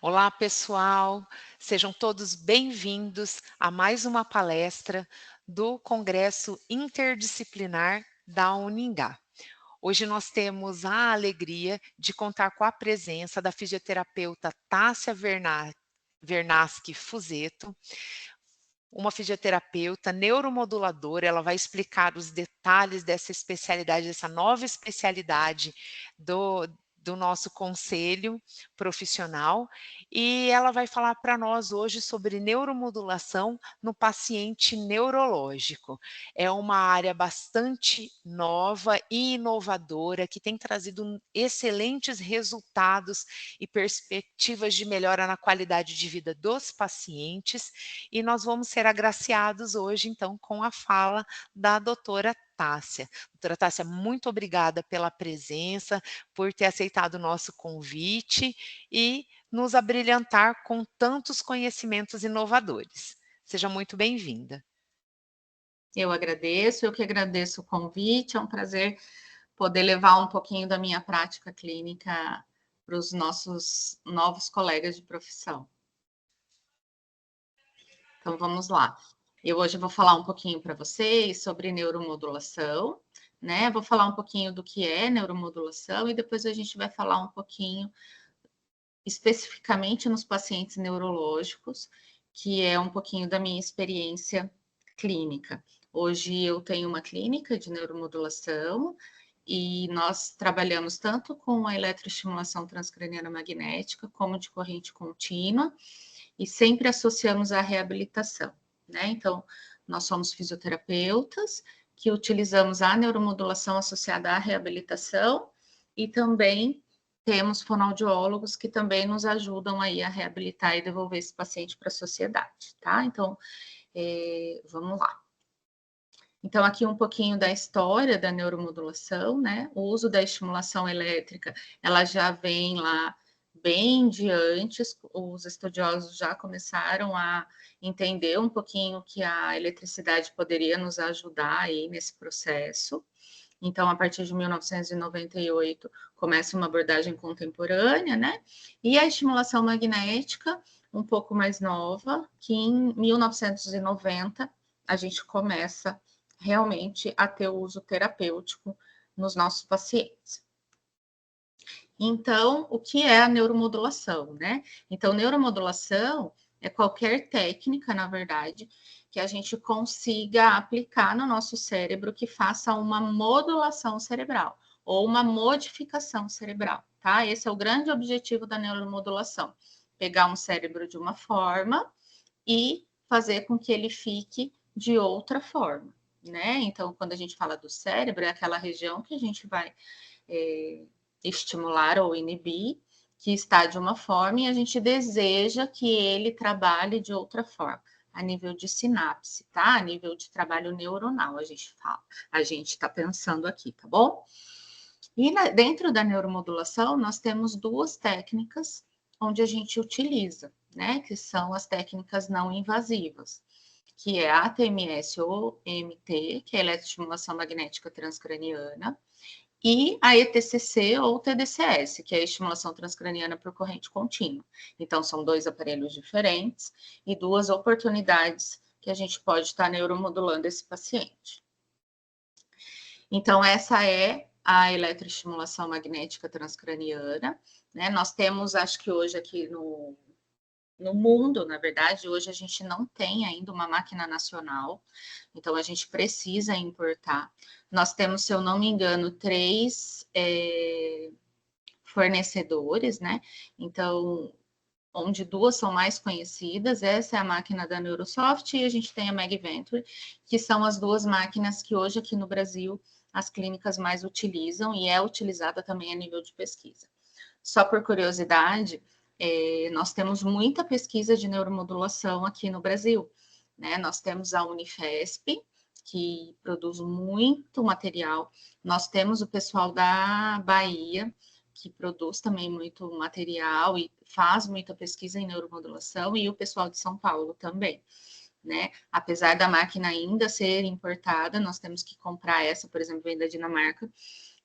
Olá, pessoal. Sejam todos bem-vindos a mais uma palestra do Congresso Interdisciplinar da Uningá. Hoje nós temos a alegria de contar com a presença da fisioterapeuta Tássia Vernaschi Fuseto, uma fisioterapeuta neuromoduladora. Ela vai explicar os detalhes dessa especialidade, dessa nova especialidade do nosso conselho profissional, e ela vai falar para nós hoje sobre neuromodulação no paciente neurológico. É uma área bastante nova e inovadora que tem trazido excelentes resultados e perspectivas de melhora na qualidade de vida dos pacientes, e nós vamos ser agraciados hoje, então, com a fala da doutora Tássia. Doutora Tássia, muito obrigada pela presença, por ter aceitado o nosso convite e nos abrilhantar com tantos conhecimentos inovadores. Seja muito bem-vinda. Eu que agradeço o convite, é um prazer poder levar um pouquinho da minha prática clínica para os nossos novos colegas de profissão. Então, vamos lá. Eu hoje vou falar um pouquinho para vocês sobre neuromodulação, né? Vou falar um pouquinho do que é neuromodulação e depois a gente vai falar um pouquinho especificamente nos pacientes neurológicos, que é um pouquinho da minha experiência clínica. Hoje eu tenho uma clínica de neuromodulação e nós trabalhamos tanto com a eletroestimulação transcraniana magnética como de corrente contínua e sempre associamos à reabilitação, né? Então, nós somos fisioterapeutas que utilizamos a neuromodulação associada à reabilitação e também temos fonoaudiólogos que também nos ajudam aí a reabilitar e devolver esse paciente para a sociedade, tá? Então, vamos lá. Então, aqui um pouquinho da história da neuromodulação, né? O uso da estimulação elétrica, ela já vem lá bem de antes, os estudiosos já começaram a entender um pouquinho que a eletricidade poderia nos ajudar aí nesse processo. Então, a partir de 1998, começa uma abordagem contemporânea, né? E a estimulação magnética, um pouco mais nova, que em 1990 a gente começa realmente a ter o uso terapêutico nos nossos pacientes. Então, o que é a neuromodulação, né? Então, neuromodulação é qualquer técnica, na verdade, que a gente consiga aplicar no nosso cérebro que faça uma modulação cerebral ou uma modificação cerebral, tá? Esse é o grande objetivo da neuromodulação: pegar um cérebro de uma forma e fazer com que ele fique de outra forma, né? Então, quando a gente fala do cérebro, é aquela região que a gente vai estimular ou inibir, que está de uma forma e a gente deseja que ele trabalhe de outra forma, a nível de sinapse, tá? A nível de trabalho neuronal, a gente fala. A gente está pensando aqui, tá bom? E dentro da neuromodulação, nós temos duas técnicas onde a gente utiliza, né? Que são as técnicas não invasivas, que é a ATMS ou MT, que é a eletroestimulação magnética transcraniana, e a ETCC ou TDCS, que é a estimulação transcraniana por corrente contínua. Então, são dois aparelhos diferentes e duas oportunidades que a gente pode estar neuromodulando esse paciente. Então, essa é a eletroestimulação magnética transcraniana, né? Nós temos, acho que hoje aqui no mundo, na verdade, hoje a gente não tem ainda uma máquina nacional, então a gente precisa importar. Nós temos, se eu não me engano, 3 fornecedores, né? Então, onde 2 são mais conhecidas, essa é a máquina da Neurosoft e a gente tem a MagVenture, que são as 2 máquinas que hoje aqui no Brasil as clínicas mais utilizam e é utilizada também a nível de pesquisa. Só por curiosidade, nós temos muita pesquisa de neuromodulação aqui no Brasil, né? Nós temos a Unifesp, que produz muito material, nós temos o pessoal da Bahia, que produz também muito material e faz muita pesquisa em neuromodulação, e o pessoal de São Paulo também, né? Apesar da máquina ainda ser importada, nós temos que comprar essa, por exemplo, vem da Dinamarca,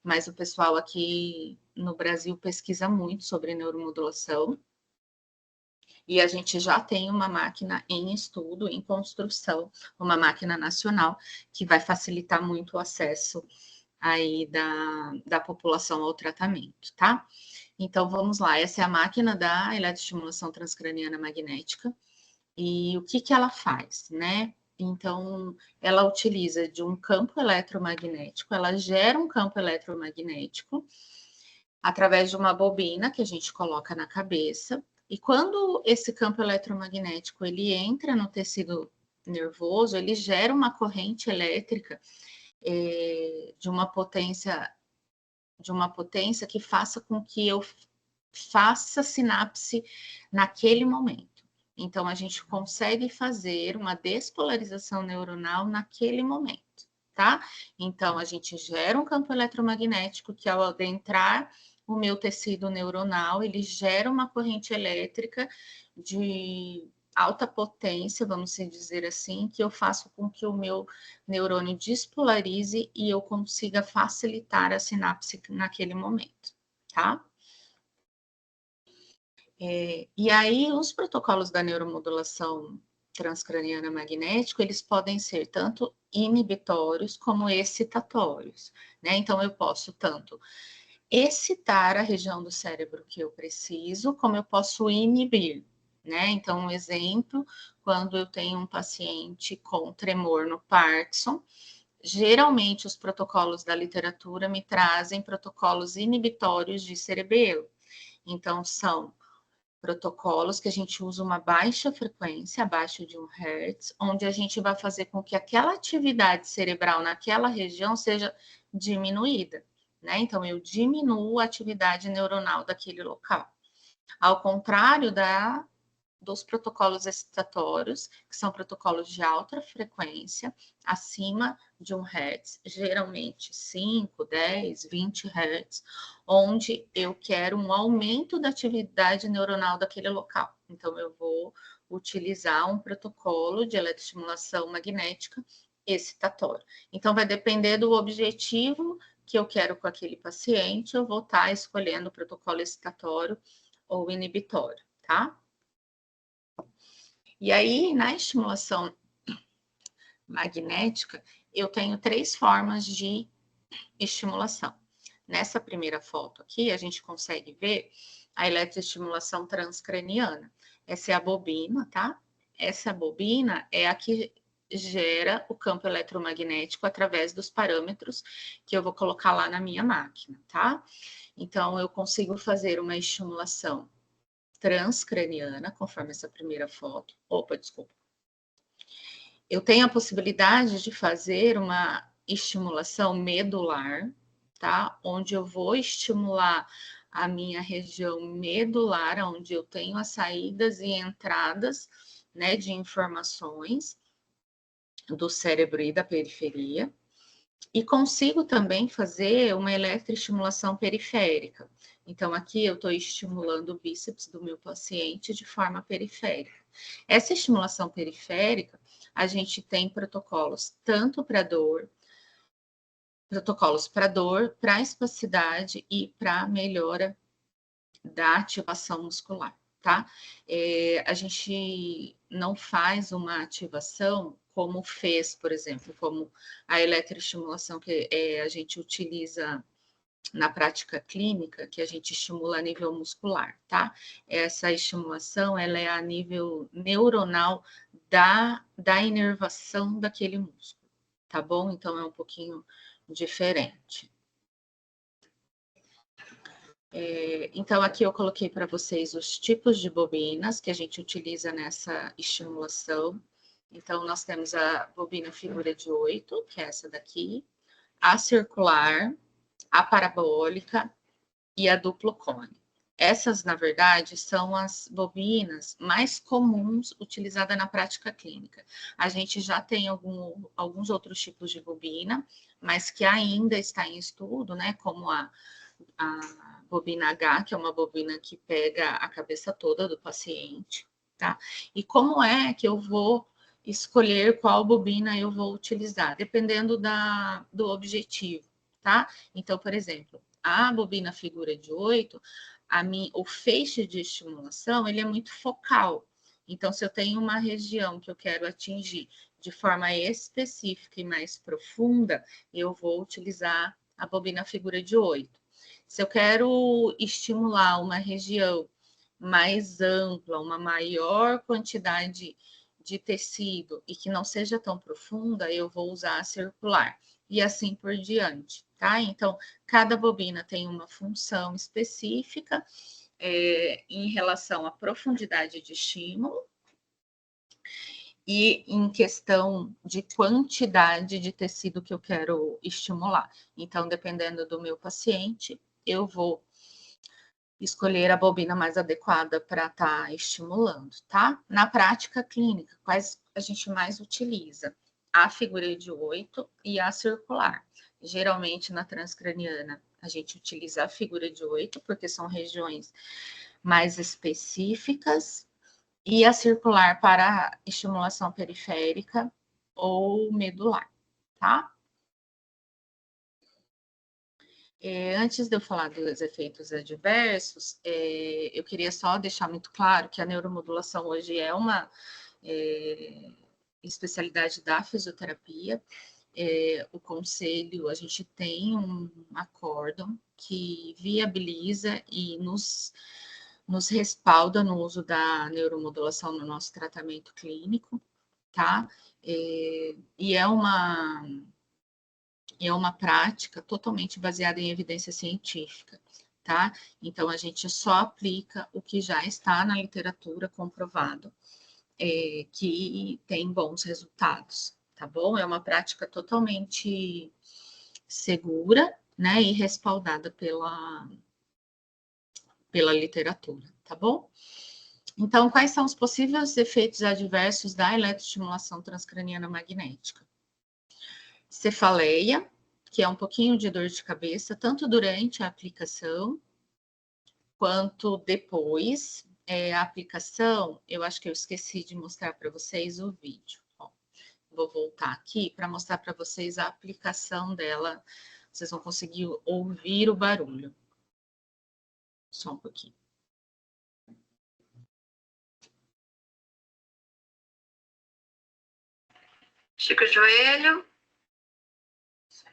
mas o pessoal aqui no Brasil pesquisa muito sobre neuromodulação. E a gente já tem uma máquina em estudo, em construção, uma máquina nacional, que vai facilitar muito o acesso aí da população ao tratamento, tá? Então, vamos lá, essa é a máquina da eletroestimulação transcraniana magnética. E o que ela faz, né? Então, ela utiliza de um campo eletromagnético, ela gera um campo eletromagnético através de uma bobina que a gente coloca na cabeça. E quando esse campo eletromagnético ele entra no tecido nervoso, ele gera uma corrente elétrica de uma potência que faça com que eu faça sinapse naquele momento. Então, a gente consegue fazer uma despolarização neuronal naquele momento, tá? Então, a gente gera um campo eletromagnético que, ao adentrar o meu tecido neuronal, ele gera uma corrente elétrica de alta potência, vamos dizer assim, que eu faço com que o meu neurônio despolarize e eu consiga facilitar a sinapse naquele momento, tá? E aí, os protocolos da neuromodulação transcraniana magnética, eles podem ser tanto inibitórios como excitatórios, né? Então, eu posso tanto excitar a região do cérebro que eu preciso, como eu posso inibir, né? Então, um exemplo, quando eu tenho um paciente com tremor no Parkinson, geralmente os protocolos da literatura me trazem protocolos inibitórios de cerebelo. Então, são protocolos que a gente usa uma baixa frequência, abaixo de 1 Hz, onde a gente vai fazer com que aquela atividade cerebral naquela região seja diminuída, né? Então, eu diminuo a atividade neuronal daquele local. Ao contrário dos protocolos excitatórios, que são protocolos de alta frequência, acima de 1 Hz, geralmente 5, 10, 20 Hz, onde eu quero um aumento da atividade neuronal daquele local. Então, eu vou utilizar um protocolo de eletroestimulação magnética excitatório. Então, vai depender do objetivo que eu quero com aquele paciente, eu vou estar escolhendo o protocolo excitatório ou inibitório, tá? E aí, na estimulação magnética, eu tenho 3 formas de estimulação. Nessa primeira foto aqui, a gente consegue ver a eletroestimulação transcraniana. Essa é a bobina, tá? Essa bobina é a que gera o campo eletromagnético através dos parâmetros que eu vou colocar lá na minha máquina, tá? Então, eu consigo fazer uma estimulação transcraniana, conforme essa primeira foto. Opa, desculpa. Eu tenho a possibilidade de fazer uma estimulação medular, tá? Onde eu vou estimular a minha região medular, onde eu tenho as saídas e entradas, né, de informações do cérebro e da periferia. E consigo também fazer uma eletroestimulação periférica. Então, aqui eu estou estimulando o bíceps do meu paciente de forma periférica. Essa estimulação periférica, a gente tem protocolos tanto para dor, para espasticidade e para melhora da ativação muscular, tá? A gente não faz uma ativação como fez, por exemplo, como a eletroestimulação que a gente utiliza na prática clínica, que a gente estimula a nível muscular, tá? Essa estimulação, ela é a nível neuronal da inervação daquele músculo, tá bom? Então, é um pouquinho diferente. Então, aqui eu coloquei para vocês os tipos de bobinas que a gente utiliza nessa estimulação. Então, nós temos a bobina figura de 8, que é essa daqui, a circular, a parabólica e a duplo cone. Essas, na verdade, são as bobinas mais comuns utilizadas na prática clínica. A gente já tem alguns outros tipos de bobina, mas que ainda está em estudo, né? Como a bobina H, que é uma bobina que pega a cabeça toda do paciente, tá? E como é que eu vou escolher qual bobina eu vou utilizar? Dependendo do objetivo, tá? Então, por exemplo, A bobina figura de 8, o feixe de estimulação, ele é muito focal. Então, se eu tenho uma região que eu quero atingir de forma específica e mais profunda, eu vou utilizar a bobina figura de 8. Se eu quero estimular uma região mais ampla, uma maior quantidade de tecido e que não seja tão profunda, eu vou usar a circular e assim por diante, tá? Então, cada bobina tem uma função específica em relação à profundidade de estímulo e em questão de quantidade de tecido que eu quero estimular. Então, dependendo do meu paciente, eu vou escolher a bobina mais adequada para estar estimulando, tá? Na prática clínica, quais a gente mais utiliza? A figura de 8 e a circular. Geralmente, na transcraniana, a gente utiliza a figura de 8, porque são regiões mais específicas, e a circular para estimulação periférica ou medular, tá? Antes de eu falar dos efeitos adversos, eu queria só deixar muito claro que a neuromodulação hoje é uma especialidade da fisioterapia. O conselho, a gente tem um acórdão que viabiliza e nos respalda no uso da neuromodulação no nosso tratamento clínico, tá? E é uma prática totalmente baseada em evidência científica, tá? Então, a gente só aplica o que já está na literatura comprovado, que tem bons resultados, tá bom? É uma prática totalmente segura, né, e respaldada pela literatura, tá bom? Então, quais são os possíveis efeitos adversos da eletroestimulação transcraniana magnética? Cefaleia, que é um pouquinho de dor de cabeça, tanto durante a aplicação quanto depois. A aplicação, eu acho que eu esqueci de mostrar para vocês o vídeo. Ó, vou voltar aqui para mostrar para vocês a aplicação dela. Vocês vão conseguir ouvir o barulho. Só um pouquinho. Estica o joelho.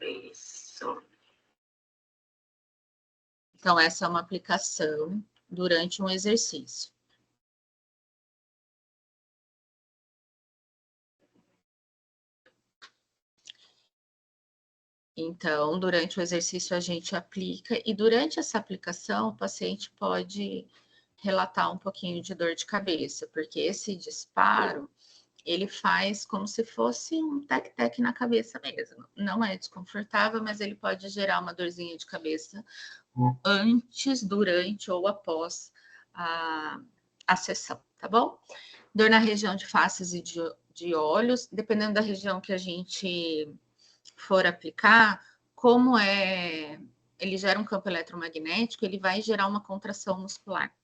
Isso. Então, essa é uma aplicação durante um exercício. Então, durante o exercício, a gente aplica, e durante essa aplicação, o paciente pode relatar um pouquinho de dor de cabeça, porque esse disparo, ele faz como se fosse um tec-tec na cabeça mesmo. Não é desconfortável, mas ele pode gerar uma dorzinha de cabeça antes, durante ou após a sessão, tá bom? Dor na região de faces e de olhos, dependendo da região que a gente for aplicar, como ele gera um campo eletromagnético, ele vai gerar uma contração muscular,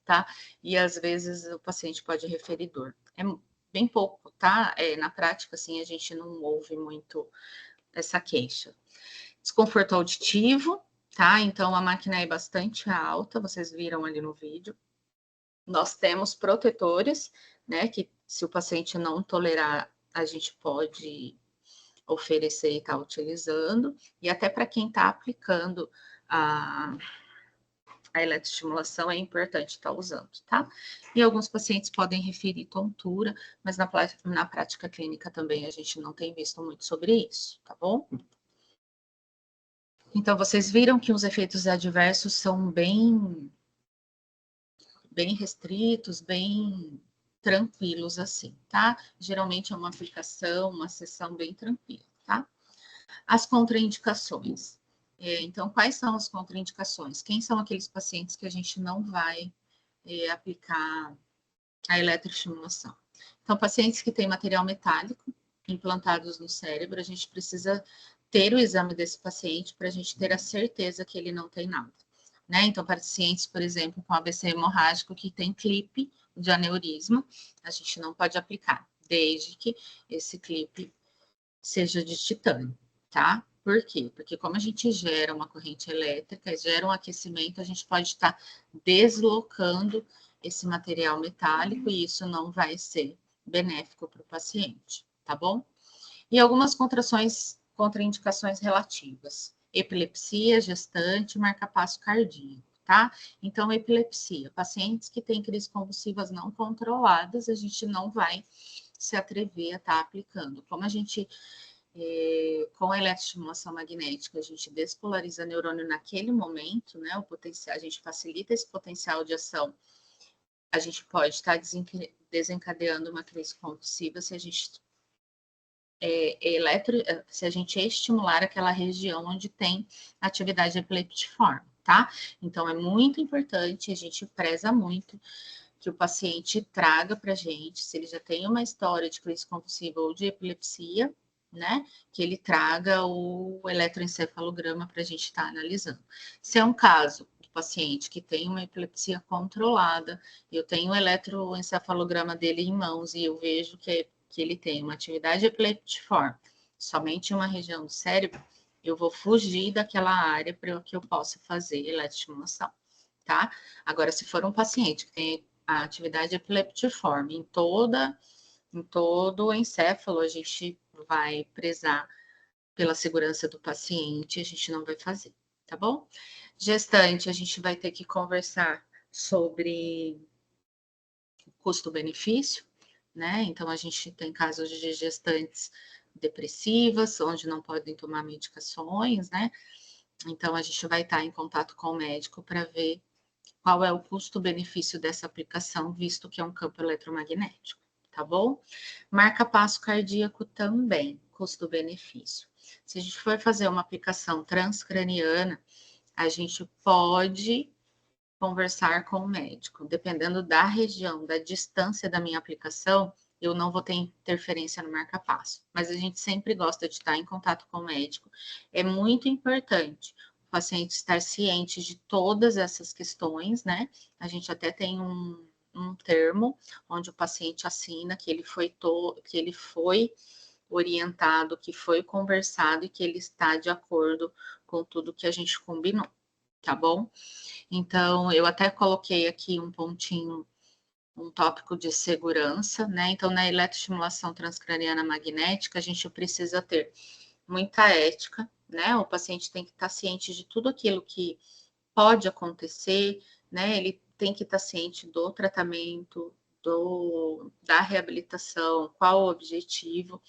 tá? E às vezes o paciente pode referir dor. É bem pouco, tá? Na prática, assim, a gente não ouve muito essa queixa. Desconforto auditivo, tá? Então a máquina é bastante alta, vocês viram ali no vídeo. Nós temos protetores, né? Que se o paciente não tolerar, a gente pode oferecer e estar utilizando, e até para quem está aplicando a eletroestimulação é importante estar usando, tá? E alguns pacientes podem referir tontura, mas na prática clínica também a gente não tem visto muito sobre isso, tá bom? Então, vocês viram que os efeitos adversos são bem restritos, bem tranquilos assim, tá? Geralmente é uma aplicação, uma sessão bem tranquila, tá? As contraindicações. Então, quais são as contraindicações? Quem são aqueles pacientes que a gente não vai aplicar a eletroestimulação? Então, pacientes que têm material metálico implantados no cérebro, a gente precisa ter o exame desse paciente para a gente ter a certeza que ele não tem nada. Né? Então, pacientes, por exemplo, com AVC hemorrágico que tem clipe de aneurisma, a gente não pode aplicar, desde que esse clipe seja de titânio, tá? Por quê? Porque como a gente gera uma corrente elétrica, gera um aquecimento, a gente pode estar deslocando esse material metálico e isso não vai ser benéfico para o paciente, tá bom? E algumas contraindicações relativas. Epilepsia, gestante, marca-passo cardíaco, tá? Então, epilepsia. Pacientes que têm crises convulsivas não controladas, a gente não vai se atrever a estar aplicando. Como a gente, com a eletroestimulação magnética, a gente despolariza neurônio naquele momento, né? O potencial, a gente facilita esse potencial de ação. A gente pode estar desencadeando uma crise convulsiva se a gente se a gente estimular aquela região onde tem atividade epileptiforme, tá? Então, é muito importante, a gente preza muito que o paciente traga para a gente, se ele já tem uma história de crise convulsiva ou de epilepsia, né? Que ele traga o eletroencefalograma para a gente estar analisando. Se é um caso do paciente que tem uma epilepsia controlada, eu tenho o eletroencefalograma dele em mãos e eu vejo que ele tem uma atividade epileptiforme somente em uma região do cérebro, eu vou fugir daquela área para que eu possa fazer eletroestimulação, tá? Agora, se for um paciente que tem a atividade epileptiforme em todo o encéfalo, a gente vai prezar pela segurança do paciente, a gente não vai fazer, tá bom? Gestante, a gente vai ter que conversar sobre custo-benefício, né? Então, a gente tem casos de gestantes depressivas, onde não podem tomar medicações, né? Então, a gente vai estar em contato com o médico para ver qual é o custo-benefício dessa aplicação, visto que é um campo eletromagnético, tá bom? Marca-passo cardíaco também, custo-benefício. Se a gente for fazer uma aplicação transcraniana, a gente pode conversar com o médico. Dependendo da região, da distância da minha aplicação, eu não vou ter interferência no marca-passo. Mas a gente sempre gosta de estar em contato com o médico. É muito importante o paciente estar ciente de todas essas questões, né? A gente até tem um termo onde o paciente assina que ele foi orientado, que foi conversado e que ele está de acordo com tudo que a gente combinou, tá bom? Então, eu até coloquei aqui um pontinho, um tópico de segurança, né? Então, na eletroestimulação transcraniana magnética, a gente precisa ter muita ética, né? O paciente tem que estar ciente de tudo aquilo que pode acontecer, né? Ele tem que estar ciente do tratamento, da reabilitação, qual o objetivo.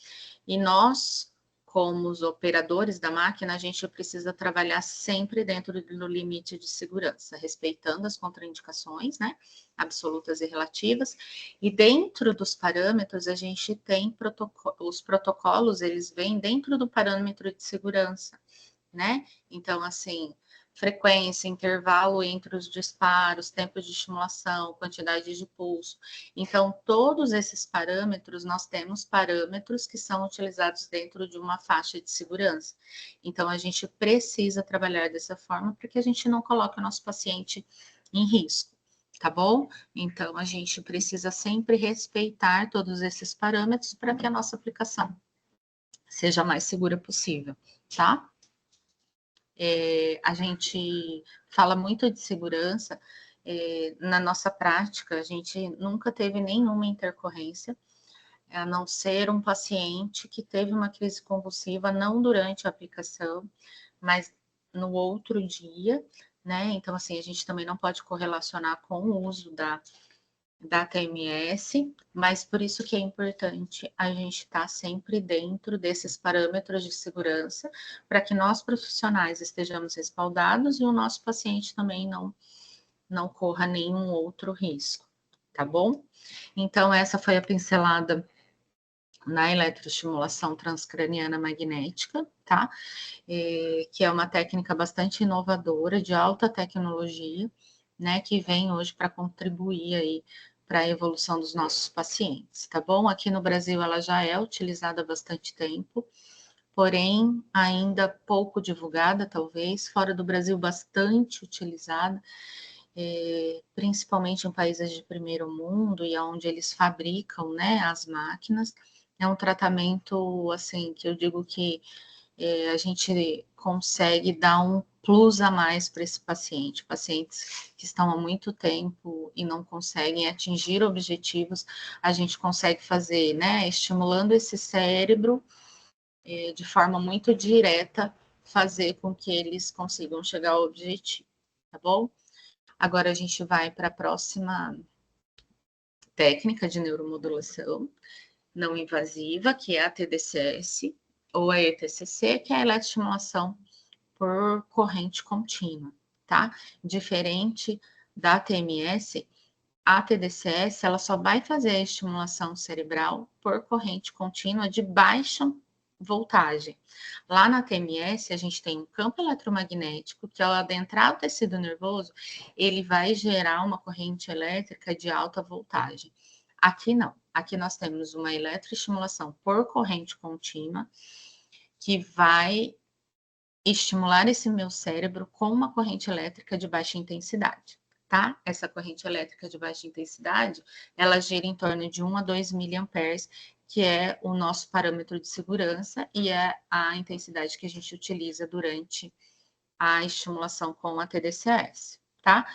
E nós, como os operadores da máquina, a gente precisa trabalhar sempre dentro do limite de segurança, respeitando as contraindicações, né, absolutas e relativas. E dentro dos parâmetros, a gente tem os protocolos, eles vêm dentro do parâmetro de segurança, né? Então, assim, frequência, intervalo entre os disparos, tempo de estimulação, quantidade de pulso. Então, todos esses parâmetros, nós temos parâmetros que são utilizados dentro de uma faixa de segurança. Então, a gente precisa trabalhar dessa forma para que a gente não coloque o nosso paciente em risco, tá bom? Então, a gente precisa sempre respeitar todos esses parâmetros para que a nossa aplicação seja a mais segura possível, tá? A gente fala muito de segurança, na nossa prática, a gente nunca teve nenhuma intercorrência, a não ser um paciente que teve uma crise convulsiva, não durante a aplicação, mas no outro dia, né? Então, assim, a gente também não pode correlacionar com o uso da TMS, mas por isso que é importante a gente estar sempre dentro desses parâmetros de segurança, para que nós profissionais estejamos respaldados e o nosso paciente também não corra nenhum outro risco, tá bom? Então, essa foi a pincelada na eletroestimulação transcraniana magnética, tá? Que é uma técnica bastante inovadora, de alta tecnologia, né? Que vem hoje para contribuir aí para a evolução dos nossos pacientes, tá bom? Aqui no Brasil ela já é utilizada há bastante tempo, porém ainda pouco divulgada, talvez, fora do Brasil bastante utilizada, principalmente em países de primeiro mundo e onde eles fabricam, né, as máquinas. É um tratamento, assim, que eu digo que a gente consegue dar um plus a mais para esse paciente. Pacientes que estão há muito tempo e não conseguem atingir objetivos, a gente consegue fazer, né, estimulando esse cérebro de forma muito direta, fazer com que eles consigam chegar ao objetivo, tá bom? Agora a gente vai para a próxima técnica de neuromodulação não invasiva, que é a TDCS, ou a ETCC, que é a eletroestimulação por corrente contínua, tá? Diferente da TMS, a TDCS, ela só vai fazer a estimulação cerebral por corrente contínua de baixa voltagem. Lá na TMS, a gente tem um campo eletromagnético que, ao adentrar o tecido nervoso, ele vai gerar uma corrente elétrica de alta voltagem. Aqui não. Aqui nós temos uma eletroestimulação por corrente contínua que vai estimular esse meu cérebro com uma corrente elétrica de baixa intensidade, tá? Essa corrente elétrica de baixa intensidade, ela gira em torno de 1 a 2 miliamperes, que é o nosso parâmetro de segurança e é a intensidade que a gente utiliza durante a estimulação com a TDCS, tá?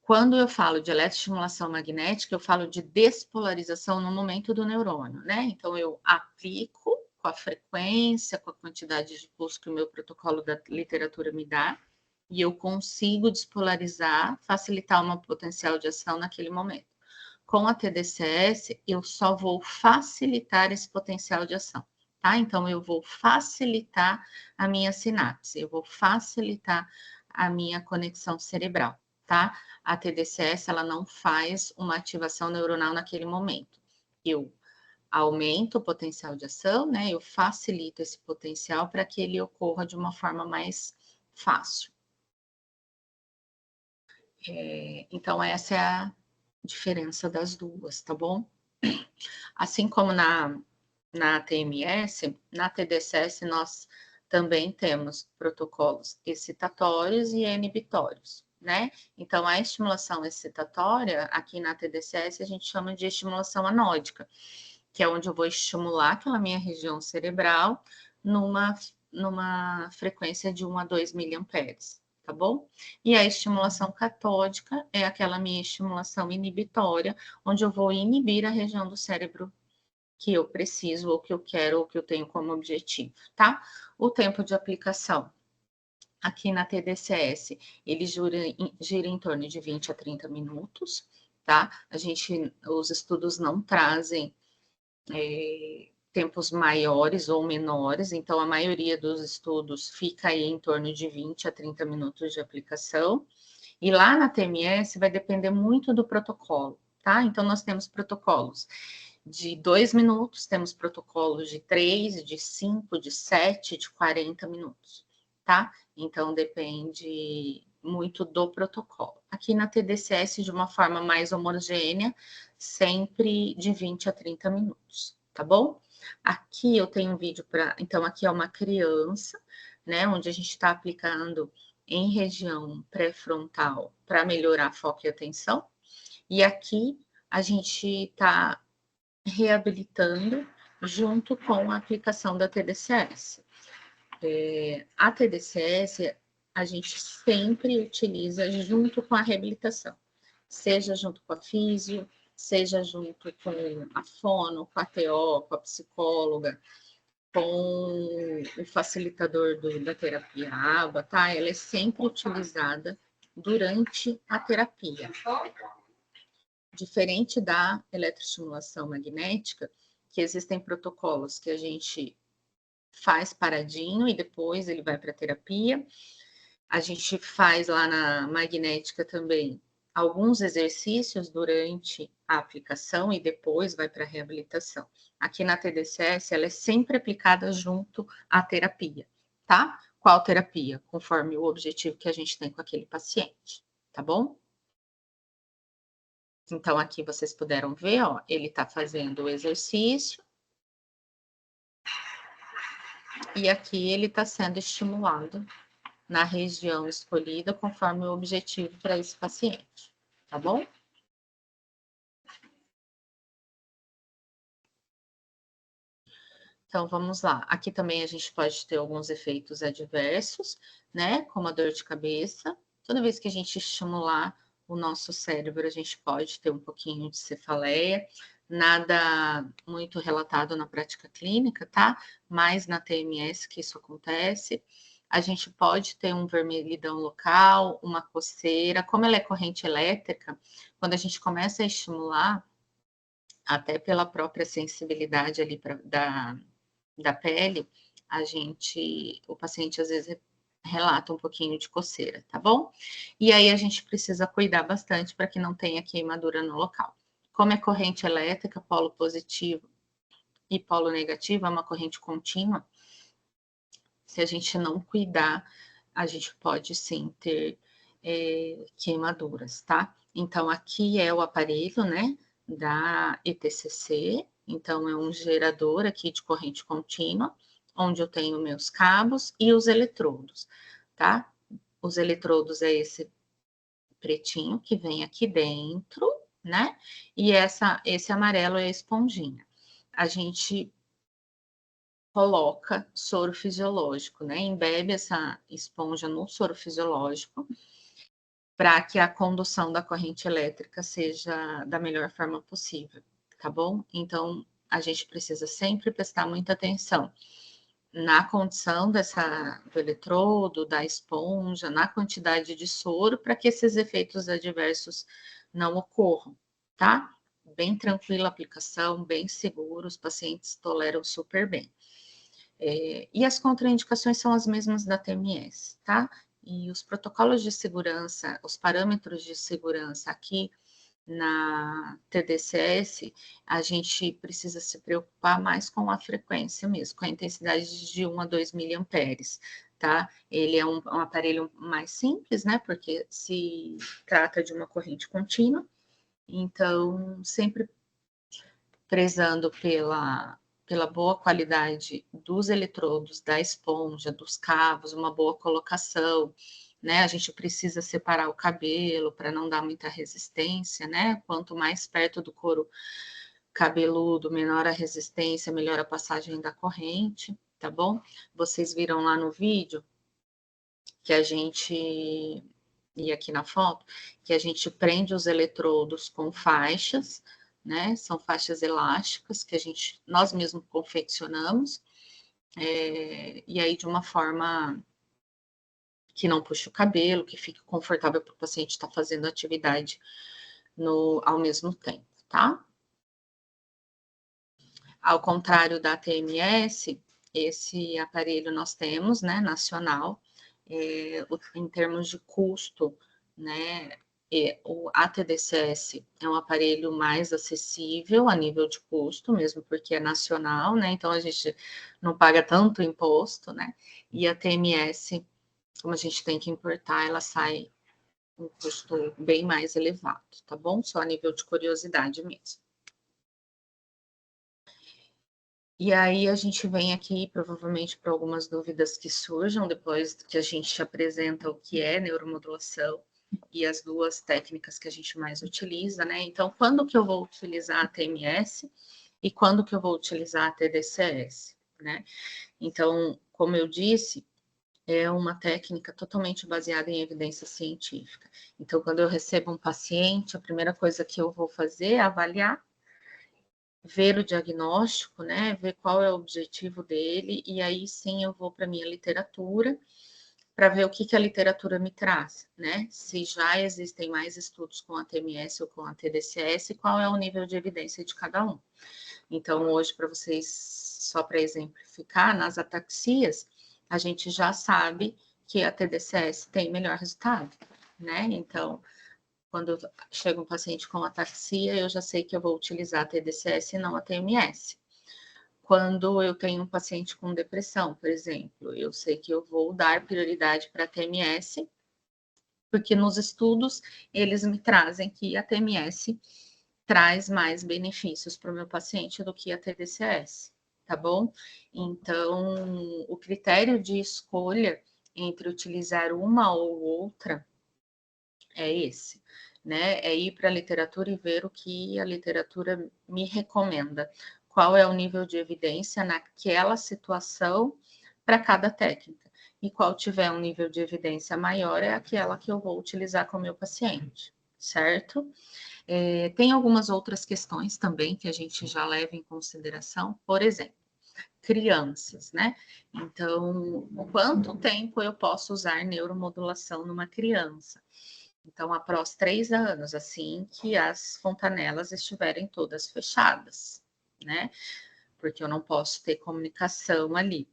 Quando eu falo de eletroestimulação magnética, eu falo de despolarização no momento do neurônio, né? Então, eu aplico com a frequência, com a quantidade de pulso que o meu protocolo da literatura me dá, e eu consigo despolarizar, facilitar uma potencial de ação naquele momento. Com a TDCS, eu só vou facilitar esse potencial de ação, tá? Então, eu vou facilitar a minha sinapse, eu vou facilitar a minha conexão cerebral, tá? A TDCS, ela não faz uma ativação neuronal naquele momento. Eu aumento o potencial de ação, né? Eu facilito esse potencial para que ele ocorra de uma forma mais fácil. Então, essa é a diferença das duas, tá bom? Assim como na TMS, na TDCS nós também temos protocolos excitatórios e inibitórios, né? Então, a estimulação excitatória, aqui na TDCS, a gente chama de estimulação anódica, que é onde eu vou estimular aquela minha região cerebral numa frequência de 1 a 2 miliamperes, tá bom? E a estimulação catódica é aquela minha estimulação inibitória, onde eu vou inibir a região do cérebro que eu preciso, ou que eu quero, ou que eu tenho como objetivo, tá? O tempo de aplicação. Aqui na TDCS, ele gira em torno de 20 a 30 minutos, tá? Os estudos não trazem tempos maiores ou menores, então a maioria dos estudos fica aí em torno de 20 a 30 minutos de aplicação. E lá na TMS vai depender muito do protocolo, tá? Então nós temos protocolos de 2 minutos, temos protocolos de 3, de 5, de 7, de 40 minutos, tá? Então depende muito do protocolo. Aqui na TDCS, de uma forma mais homogênea, sempre de 20 a 30 minutos, tá bom? Aqui eu tenho um vídeo para. Então, aqui é uma criança, né? Onde a gente está aplicando em região pré-frontal para melhorar foco e atenção. E aqui a gente está reabilitando junto com a aplicação da TDCS. A TDCS a gente sempre utiliza junto com a reabilitação, seja junto com a físio, seja junto com a fono, com a TO, com a psicóloga, com o facilitador da terapia ABA, tá? Ela é sempre utilizada durante a terapia. Diferente da eletroestimulação magnética, que existem protocolos que a gente faz paradinho e depois ele vai para a terapia. A gente faz lá na magnética também alguns exercícios durante a aplicação e depois vai para a reabilitação. Aqui na TDCS, ela é sempre aplicada junto à terapia, tá? Qual terapia? Conforme o objetivo que a gente tem com aquele paciente, tá bom? Então, aqui vocês puderam ver, ó, ele está fazendo o exercício. E aqui ele está sendo estimulado na região escolhida conforme o objetivo para esse paciente, tá bom? Então, vamos lá. Aqui também a gente pode ter alguns efeitos adversos, né? Como a dor de cabeça. Toda vez que a gente estimular o nosso cérebro, a gente pode ter um pouquinho de cefaleia. Nada muito relatado na prática clínica, tá? Mas na TMS que isso acontece. A gente pode ter um vermelhidão local, uma coceira. Como ela é corrente elétrica, quando a gente começa a estimular, até pela própria sensibilidade ali da pele, o paciente às vezes relata um pouquinho de coceira, tá bom? E aí a gente precisa cuidar bastante para que não tenha queimadura no local. Como é corrente elétrica, polo positivo e polo negativo, é uma corrente contínua, se a gente não cuidar, a gente pode sim ter queimaduras, tá? Então, aqui é o aparelho, né, da ETCC. Então, é um gerador aqui de corrente contínua, onde eu tenho meus cabos e os eletrodos, tá? Os eletrodos é esse pretinho que vem aqui dentro, né? E esse amarelo é a esponjinha. A gente coloca soro fisiológico, né? Embebe essa esponja no soro fisiológico para que a condução da corrente elétrica seja da melhor forma possível, tá bom? Então, a gente precisa sempre prestar muita atenção na condição do eletrodo, da esponja, na quantidade de soro, para que esses efeitos adversos não ocorram, tá? Bem tranquila a aplicação, bem seguro, os pacientes toleram super bem. E as contraindicações são as mesmas da TMS, tá? E os protocolos de segurança, os parâmetros de segurança aqui na TDCS, a gente precisa se preocupar mais com a frequência mesmo, com a intensidade de 1 a 2 miliamperes, tá? Ele é um aparelho mais simples, né? Porque se trata de uma corrente contínua, então sempre prezando pela boa qualidade dos eletrodos, da esponja, dos cabos, uma boa colocação, né? A gente precisa separar o cabelo para não dar muita resistência, né? Quanto mais perto do couro cabeludo, menor a resistência, melhor a passagem da corrente, tá bom? Vocês viram lá no vídeo que a gente, e aqui na foto, que a gente prende os eletrodos com faixas, né? São faixas elásticas que nós mesmos confeccionamos, e aí de uma forma que não puxe o cabelo, que fique confortável para o paciente estar fazendo atividade ao mesmo tempo, tá? Ao contrário da TMS, esse aparelho nós temos, né, nacional, em termos de custo, né, o ATDCS é um aparelho mais acessível a nível de custo, mesmo porque é nacional, né, então a gente não paga tanto imposto, né, e a TMS, como a gente tem que importar, ela sai um custo bem mais elevado, tá bom? Só a nível de curiosidade mesmo. E aí a gente vem aqui, provavelmente, para algumas dúvidas que surjam depois que a gente apresenta o que é neuromodulação e as duas técnicas que a gente mais utiliza, né? Então, quando que eu vou utilizar a TMS e quando que eu vou utilizar a TDCS, né? Então, como eu disse, é uma técnica totalmente baseada em evidência científica. Então, quando eu recebo um paciente, a primeira coisa que eu vou fazer é avaliar, ver o diagnóstico, né? Ver qual é o objetivo dele, e aí sim eu vou para a minha literatura para ver o que a literatura me traz, né? Se já existem mais estudos com a TMS ou com a TDCS, qual é o nível de evidência de cada um. Então, hoje, para vocês, só para exemplificar, nas ataxias, a gente já sabe que a TDCS tem melhor resultado, né? Então, quando chega um paciente com ataxia, eu já sei que eu vou utilizar a TDCS e não a TMS. Quando eu tenho um paciente com depressão, por exemplo, eu sei que eu vou dar prioridade para a TMS, porque nos estudos eles me trazem que a TMS traz mais benefícios para o meu paciente do que a TDCS, tá bom? Então, o critério de escolha entre utilizar uma ou outra é esse, né? É ir para a literatura e ver o que a literatura me recomenda. qual é o nível de evidência naquela situação para cada técnica. E qual tiver um nível de evidência maior é aquela que eu vou utilizar com o meu paciente, certo? Tem algumas outras questões também que a gente já leva em consideração, por exemplo, crianças, né? Então, quanto tempo eu posso usar neuromodulação numa criança? Então, após 3 anos, assim que as fontanelas estiverem todas fechadas, né? Porque eu não posso ter comunicação ali.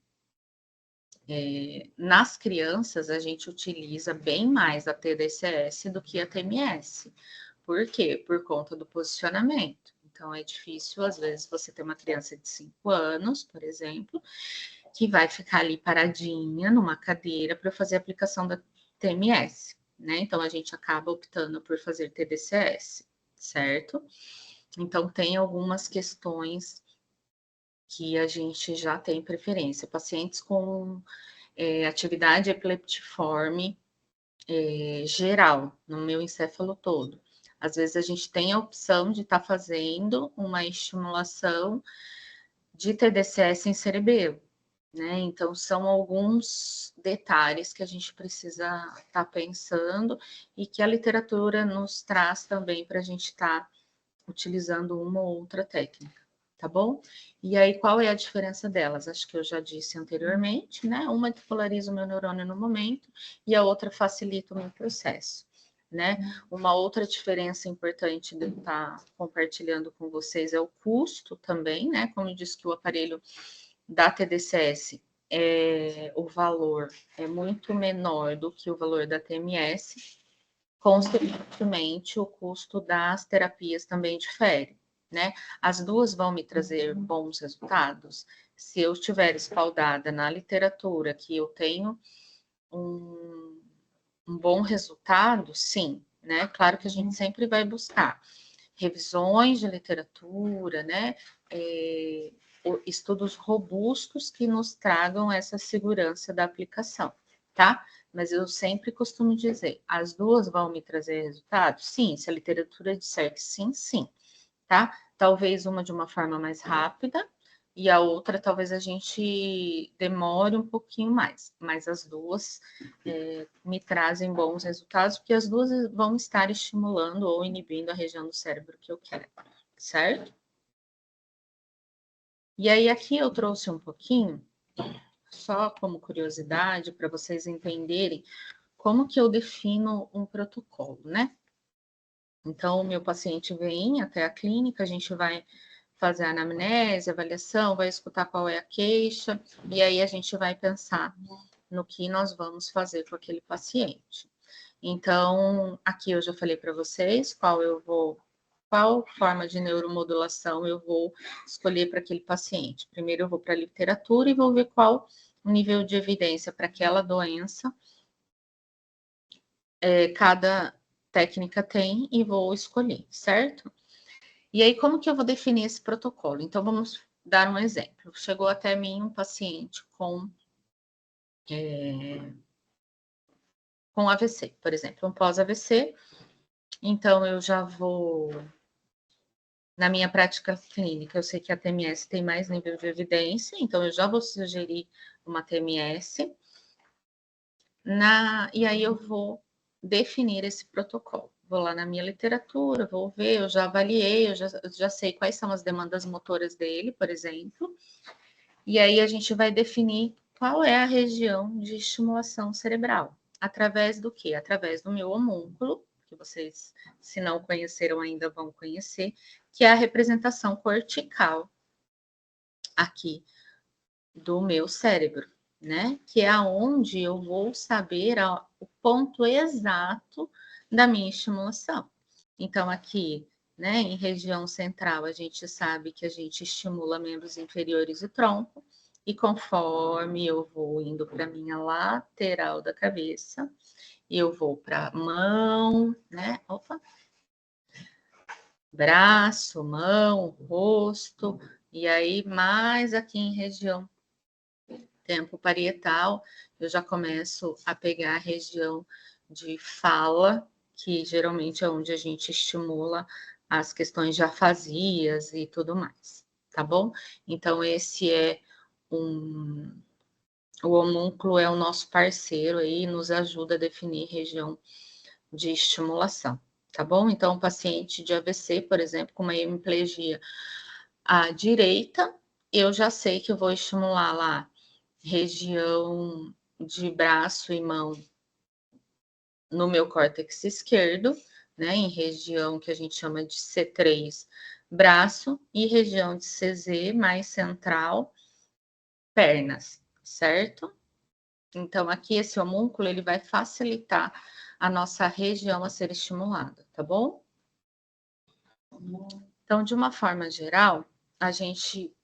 Nas crianças, a gente utiliza bem mais a TDCS do que a TMS. Por quê? Por conta do posicionamento. Então, é difícil, às vezes, você ter uma criança de 5 anos, por exemplo, que vai ficar ali paradinha numa cadeira para fazer a aplicação da TMS, né? Então, a gente acaba optando por fazer TDCS, certo? Então, tem algumas questões que a gente já tem preferência. Pacientes com atividade epileptiforme geral, no meu encéfalo todo. Às vezes a gente tem a opção de estar fazendo uma estimulação de TDCS em cerebelo, né? Então, são alguns detalhes que a gente precisa estar pensando e que a literatura nos traz também para a gente estar utilizando uma ou outra técnica, tá bom? E aí, qual é a diferença delas? Acho que eu já disse anteriormente, né? Uma despolariza o meu neurônio no momento e a outra facilita o meu processo, né? Uma outra diferença importante de estar compartilhando com vocês é o custo também, né? Como eu disse que o aparelho da TDCS o valor é muito menor do que o valor da TMS, consequentemente, o custo das terapias também difere, né? As duas vão me trazer bons resultados. Se eu estiver espaldada na literatura que eu tenho um bom resultado, sim, né? Claro que a gente sempre vai buscar revisões de literatura, né? Estudos robustos que nos tragam essa segurança da aplicação, tá? Mas eu sempre costumo dizer, as duas vão me trazer resultados? Sim, se a literatura disser que sim, sim, tá? Talvez uma de uma forma mais rápida e a outra talvez a gente demore um pouquinho mais, mas as duas me trazem bons resultados, porque as duas vão estar estimulando ou inibindo a região do cérebro que eu quero, certo? E aí aqui eu trouxe um pouquinho, só como curiosidade, para vocês entenderem como que eu defino um protocolo, né? Então, o meu paciente vem até a clínica, a gente vai fazer a anamnese, avaliação, vai escutar qual é a queixa, e aí a gente vai pensar no que nós vamos fazer com aquele paciente. Então, aqui eu já falei para vocês qual forma de neuromodulação eu vou escolher para aquele paciente. Primeiro eu vou para a literatura e vou ver qual o nível de evidência para aquela doença cada técnica tem e vou escolher, certo? E aí, como que eu vou definir esse protocolo? Então, vamos dar um exemplo. Chegou até mim um paciente com AVC, por exemplo, um pós-AVC. Então, eu já vou. Na minha prática clínica, eu sei que a TMS tem mais nível de evidência, então eu já vou sugerir uma TMS. E aí eu vou definir esse protocolo. Vou lá na minha literatura, vou ver, eu já avaliei, eu já sei quais são as demandas motoras dele, por exemplo. E aí a gente vai definir qual é a região de estimulação cerebral. Através do quê? Através do meu homúnculo, que vocês, se não conheceram ainda, vão conhecer, que é a representação cortical aqui do meu cérebro, né? Que é aonde eu vou saber o ponto exato da minha estimulação. Então, aqui, né, em região central, a gente sabe que a gente estimula membros inferiores do tronco, e conforme eu vou indo para a minha lateral da cabeça, eu vou para mão, né? Opa! Braço, mão, rosto, e aí mais aqui em região tempo parietal, eu já começo a pegar a região de fala, que geralmente é onde a gente estimula as questões de afasias e tudo mais, tá bom? Então, esse é o homúnculo é o nosso parceiro aí, nos ajuda a definir região de estimulação, tá bom? Então, o paciente de AVC, por exemplo, com uma hemiplegia à direita, eu já sei que eu vou estimular lá região de braço e mão no meu córtex esquerdo, né, em região que a gente chama de C3, braço, e região de CZ mais central, pernas, certo? Então, aqui esse homúnculo, ele vai facilitar a nossa região a ser estimulada, tá bom? Então, de uma forma geral, a gente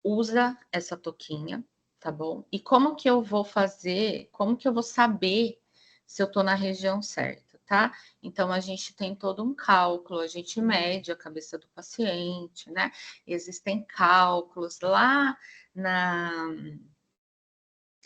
usa essa touquinha, tá bom? E como que eu vou fazer, como que eu vou saber se eu tô na região certa, tá? Então, a gente tem todo um cálculo, a gente mede a cabeça do paciente, né? Existem cálculos lá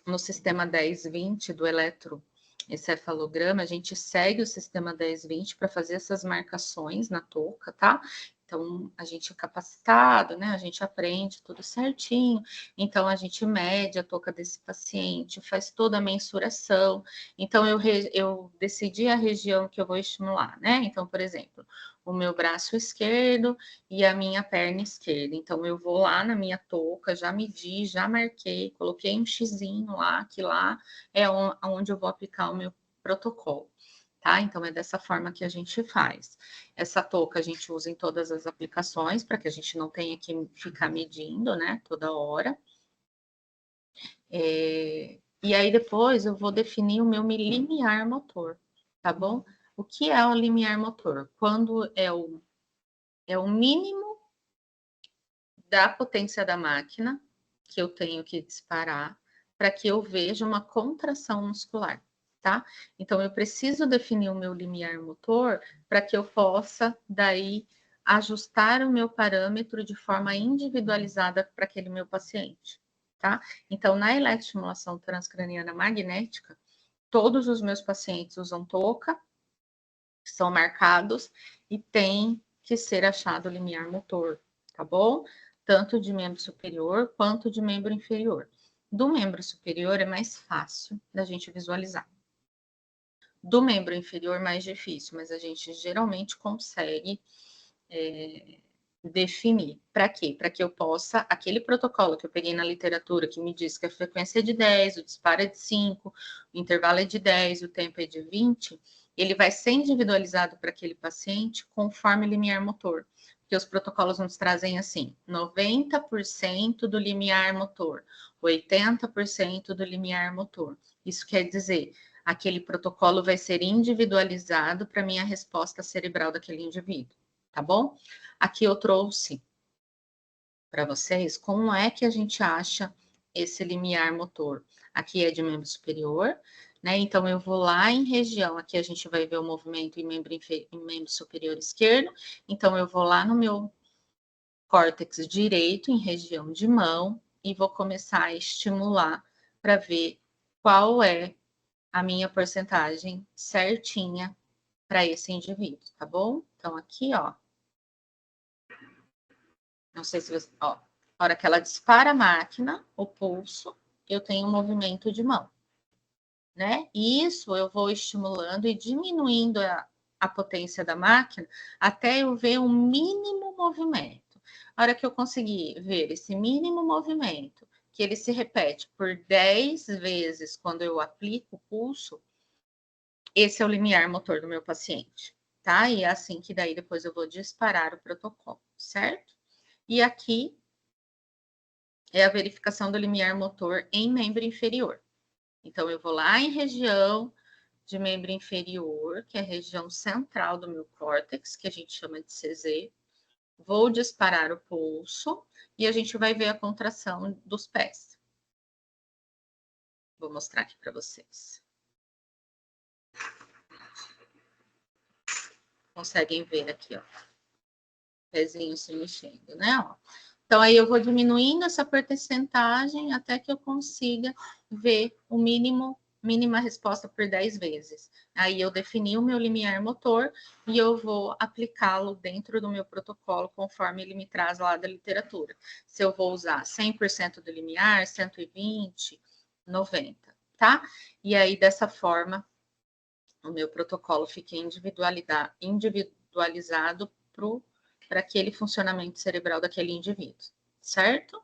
no sistema 10-20 do eletroencefalograma, a gente segue o sistema 10-20 para fazer essas marcações na touca, tá? Então, a gente é capacitado, né? A gente aprende tudo certinho. Então, a gente mede a touca desse paciente, faz toda a mensuração. Então, eu decidi a região que eu vou estimular, né? Então, por exemplo, o meu braço esquerdo e a minha perna esquerda. Então, eu vou lá na minha touca, já medi, já marquei, coloquei um xizinho lá, que lá é onde eu vou aplicar o meu protocolo, tá? Então, é dessa forma que a gente faz. Essa touca a gente usa em todas as aplicações, para que a gente não tenha que ficar medindo, né, toda hora. E aí, depois, eu vou definir o meu limiar motor, tá bom? O que é o limiar motor? Quando é o mínimo da potência da máquina que eu tenho que disparar para que eu veja uma contração muscular, tá? Então, eu preciso definir o meu limiar motor para que eu possa, daí, ajustar o meu parâmetro de forma individualizada para aquele meu paciente, tá? Então, na eletroestimulação transcraniana magnética, todos os meus pacientes usam touca, são marcados e tem que ser achado o limiar motor, tá bom? Tanto de membro superior quanto de membro inferior. Do membro superior é mais fácil da gente visualizar. Do membro inferior, mais difícil, mas a gente geralmente consegue definir. Para quê? Para que eu possa, aquele protocolo que eu peguei na literatura, que me diz que a frequência é de 10, o disparo é de 5, o intervalo é de 10, o tempo é de 20, ele vai ser individualizado para aquele paciente conforme o limiar motor. Porque os protocolos nos trazem assim, 90% do limiar motor, 80% do limiar motor. Isso quer dizer, aquele protocolo vai ser individualizado para a minha resposta cerebral daquele indivíduo, tá bom? Aqui eu trouxe para vocês como é que a gente acha esse limiar motor. Aqui é de membro superior, né? Então, eu vou lá em região, aqui a gente vai ver o movimento em membro superior esquerdo. Então, eu vou lá no meu córtex direito, em região de mão, e vou começar a estimular para ver qual é a minha porcentagem certinha para esse indivíduo, tá bom? Então, aqui, ó. Não sei se você. Ó, a hora que ela dispara a máquina, o pulso, eu tenho um movimento de mão, né? E isso eu vou estimulando e diminuindo a potência da máquina até eu ver um mínimo movimento. A hora que eu conseguir ver esse mínimo movimento, que ele se repete por 10 vezes quando eu aplico o pulso, esse é o limiar motor do meu paciente, tá? E é assim que daí depois eu vou disparar o protocolo, certo? E aqui é a verificação do limiar motor em membro inferior. Então, eu vou lá em região de membro inferior, que é a região central do meu córtex, que a gente chama de CZ. Vou disparar o pulso e a gente vai ver a contração dos pés. Vou mostrar aqui para vocês. Conseguem ver aqui, ó. Pezinho se mexendo, né? Ó. Então, aí eu vou diminuindo essa porcentagem até que eu consiga ver o mínimo mínima resposta por 10 vezes. Aí eu defini o meu limiar motor e eu vou aplicá-lo dentro do meu protocolo conforme ele me traz lá da literatura. Se eu vou usar 100% do limiar, 120, 90, tá? E aí, dessa forma, o meu protocolo fica individualizado para aquele funcionamento cerebral daquele indivíduo, certo?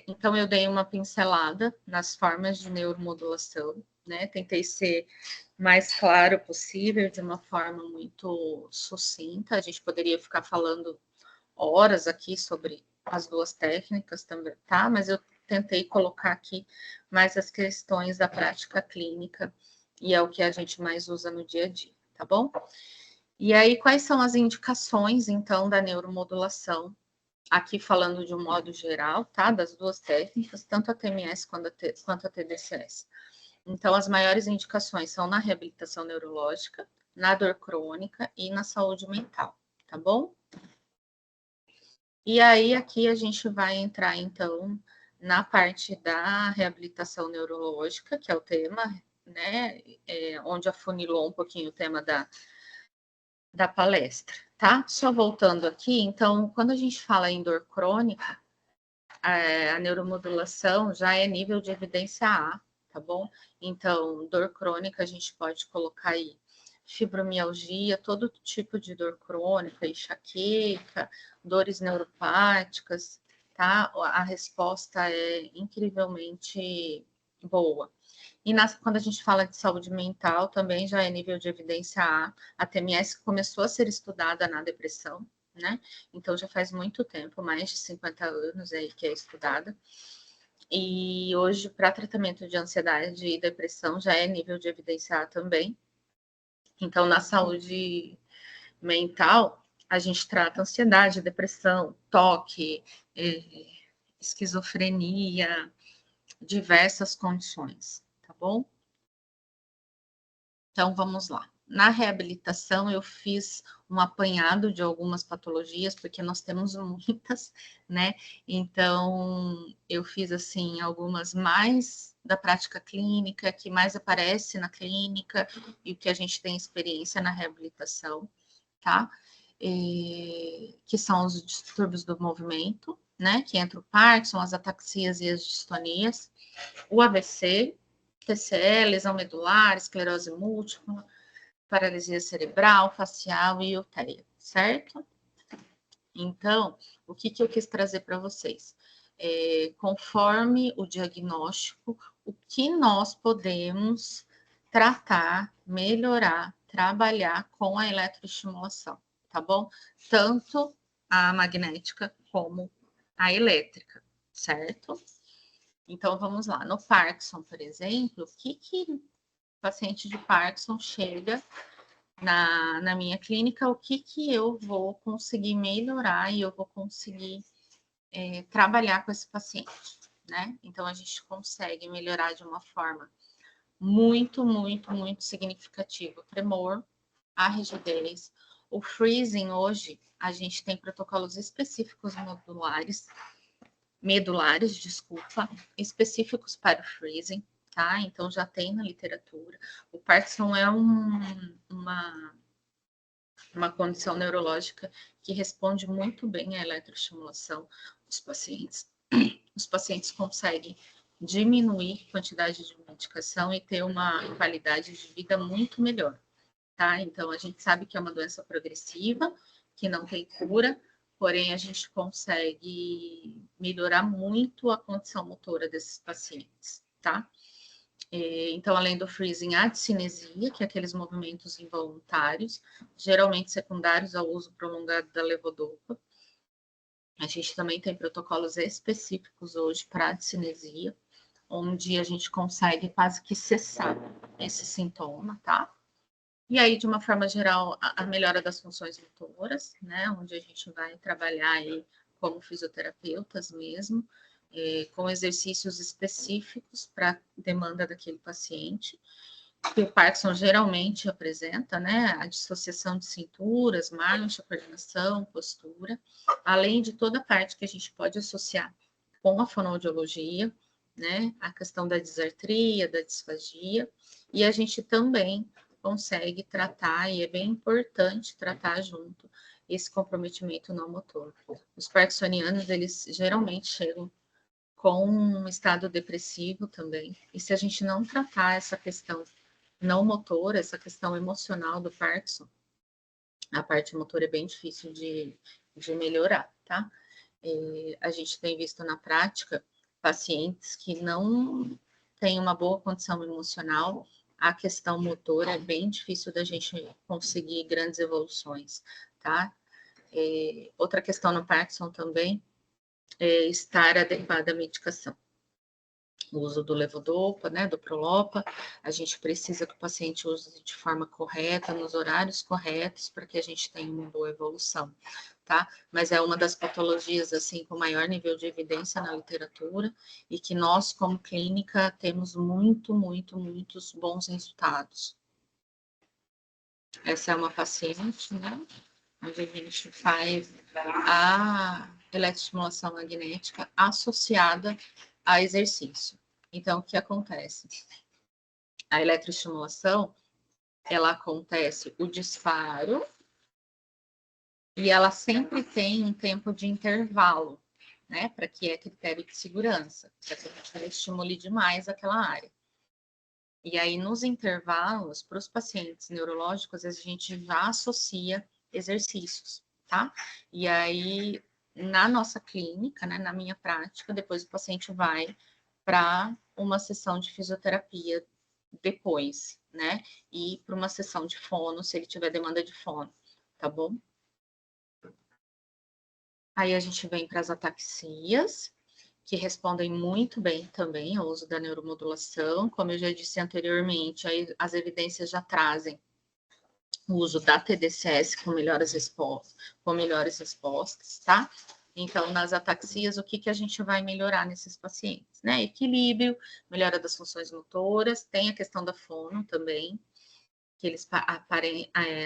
Então, eu dei uma pincelada nas formas de neuromodulação, né? Tentei ser mais claro possível, de uma forma muito sucinta. A gente poderia ficar falando horas aqui sobre as duas técnicas também, tá? Mas eu tentei colocar aqui mais as questões da prática clínica, e é o que a gente mais usa no dia a dia, tá bom? E aí, quais são as indicações, então, da neuromodulação? Aqui falando de um modo geral, tá? Das duas técnicas, tanto a TMS quanto a TDCS. Então, as maiores indicações são na reabilitação neurológica, na dor crônica e na saúde mental, tá bom? E aí, aqui a gente vai entrar, então, na parte da reabilitação neurológica, que é o tema, né? Onde afunilou um pouquinho o tema da palestra, tá? Só voltando aqui, então, quando a gente fala em dor crônica, a neuromodulação já é nível de evidência A, tá bom? Então, dor crônica, a gente pode colocar aí fibromialgia, todo tipo de dor crônica, enxaqueca, dores neuropáticas, tá? A resposta é incrivelmente boa. E quando a gente fala de saúde mental, também já é nível de evidência A. A TMS começou a ser estudada na depressão, né? Então já faz muito tempo, mais de 50 anos aí que é estudada. E hoje, para tratamento de ansiedade e depressão, já é nível de evidência A também. Então, na saúde mental, a gente trata ansiedade, depressão, toque, esquizofrenia, diversas condições, tá bom? Então, vamos lá. Na reabilitação, eu fiz um apanhado de algumas patologias, porque nós temos muitas, né? Então, eu fiz, assim, algumas mais da prática clínica, que mais aparece na clínica, e o que a gente tem experiência na reabilitação, tá? Que são os distúrbios do movimento, né? Que entra o Parkinson, as ataxias e as distonias, o AVC, TCE, lesão medular, esclerose múltipla, paralisia cerebral, facial e UTEA, certo? Então, o que eu quis trazer para vocês? Conforme o diagnóstico, o que nós podemos tratar, melhorar, trabalhar com a eletroestimulação, tá bom? Tanto a magnética como a elétrica, certo? Então, vamos lá. No Parkinson, por exemplo, o que o paciente de Parkinson chega na minha clínica, o que eu vou conseguir melhorar e eu vou conseguir trabalhar com esse paciente, né? Então, a gente consegue melhorar de uma forma muito, muito, muito significativa o tremor, a rigidez. O freezing, hoje, a gente tem protocolos específicos medulares, desculpa, específicos para o freezing, tá? Então já tem na literatura. O Parkinson é uma condição neurológica que responde muito bem à eletroestimulação dos pacientes. Os pacientes conseguem diminuir a quantidade de medicação e ter uma qualidade de vida muito melhor, tá? Então a gente sabe que é uma doença progressiva, que não tem cura, porém a gente consegue melhorar muito a condição motora desses pacientes, tá? Então, além do freezing, a discinesia, que é aqueles movimentos involuntários, geralmente secundários ao uso prolongado da levodopa. A gente também tem protocolos específicos hoje para a discinesia, onde a gente consegue quase que cessar esse sintoma, tá? E aí, de uma forma geral, a melhora das funções motoras, né? Onde a gente vai trabalhar aí como fisioterapeutas mesmo, com exercícios específicos para a demanda daquele paciente. Que o Parkinson geralmente apresenta, né? A dissociação de cinturas, marcha, coordenação, postura, além de toda a parte que a gente pode associar com a fonoaudiologia, né? A questão da disartria, da disfagia, e a gente também consegue tratar, e é bem importante tratar junto esse comprometimento não motor. Os parkinsonianos, eles geralmente chegam com um estado depressivo também, e se a gente não tratar essa questão não motora, essa questão emocional do Parkinson, a parte motora é bem difícil de melhorar, tá? A gente tem visto na prática pacientes que não têm uma boa condição emocional, a questão motora é bem difícil da gente conseguir grandes evoluções, tá? Outra questão no Parkinson também é estar adequada à medicação. O uso do levodopa, né, do Prolopa, a gente precisa que o paciente use de forma correta, nos horários corretos, para que a gente tenha uma boa evolução, tá? Mas é uma das patologias, assim, com maior nível de evidência na literatura e que nós, como clínica, temos muitos bons resultados. Essa é uma paciente, né, onde a gente faz a eletroestimulação magnética associada a exercício. Então, o que acontece? A eletroestimulação, ela acontece o disparo e ela sempre tem um tempo de intervalo, né? Para que é critério de segurança, para que a gente não estimule demais aquela área. E aí, nos intervalos, para os pacientes neurológicos, a gente já associa exercícios, tá? E aí, na nossa clínica, né, na minha prática, depois o paciente vai para uma sessão de fisioterapia depois, né? E para uma sessão de fono, se ele tiver demanda de fono, tá bom? Aí a gente vem para as ataxias, que respondem muito bem também ao uso da neuromodulação. Como eu já disse anteriormente, aí as evidências já trazem o uso da TDCS com melhores respostas, tá? Então, nas ataxias, o que a gente vai melhorar nesses pacientes, né? Equilíbrio, melhora das funções motoras, tem a questão da fono também, que eles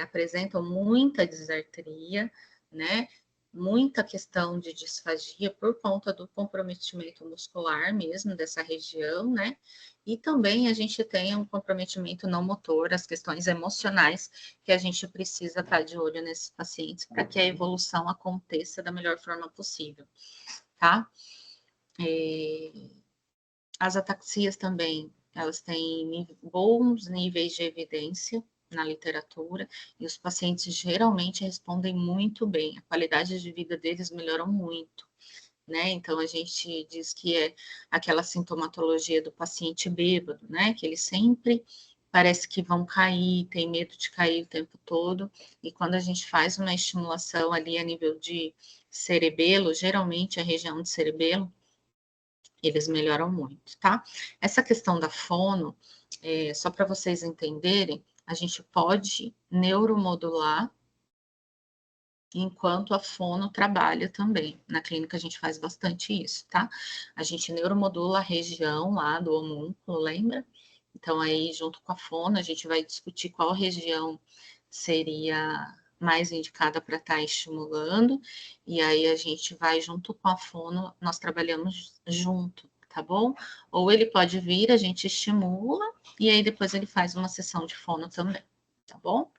apresentam muita disartria, né? Muita questão de disfagia por conta do comprometimento muscular mesmo dessa região, né? E também a gente tem um comprometimento não motor, as questões emocionais que a gente precisa estar de olho nesses pacientes para que a evolução aconteça da melhor forma possível, tá? As ataxias também, elas têm bons níveis de evidência na literatura e os pacientes geralmente respondem muito bem, a qualidade de vida deles melhorou muito, né? Então a gente diz que é aquela sintomatologia do paciente bêbado, né? Que ele sempre parece que vão cair, tem medo de cair o tempo todo, e quando a gente faz uma estimulação ali a nível de cerebelo, geralmente a região de cerebelo, eles melhoram muito, tá? Essa questão da fono, só para vocês entenderem, a gente pode neuromodular enquanto a fono trabalha também. Na clínica a gente faz bastante isso, tá? A gente neuromodula a região lá do homúnculo, lembra? Então aí, junto com a fono, a gente vai discutir qual região seria mais indicada para estar estimulando, e aí a gente vai junto com a fono, nós trabalhamos junto, tá bom? Ou ele pode vir, a gente estimula, e aí depois ele faz uma sessão de fono também, tá bom?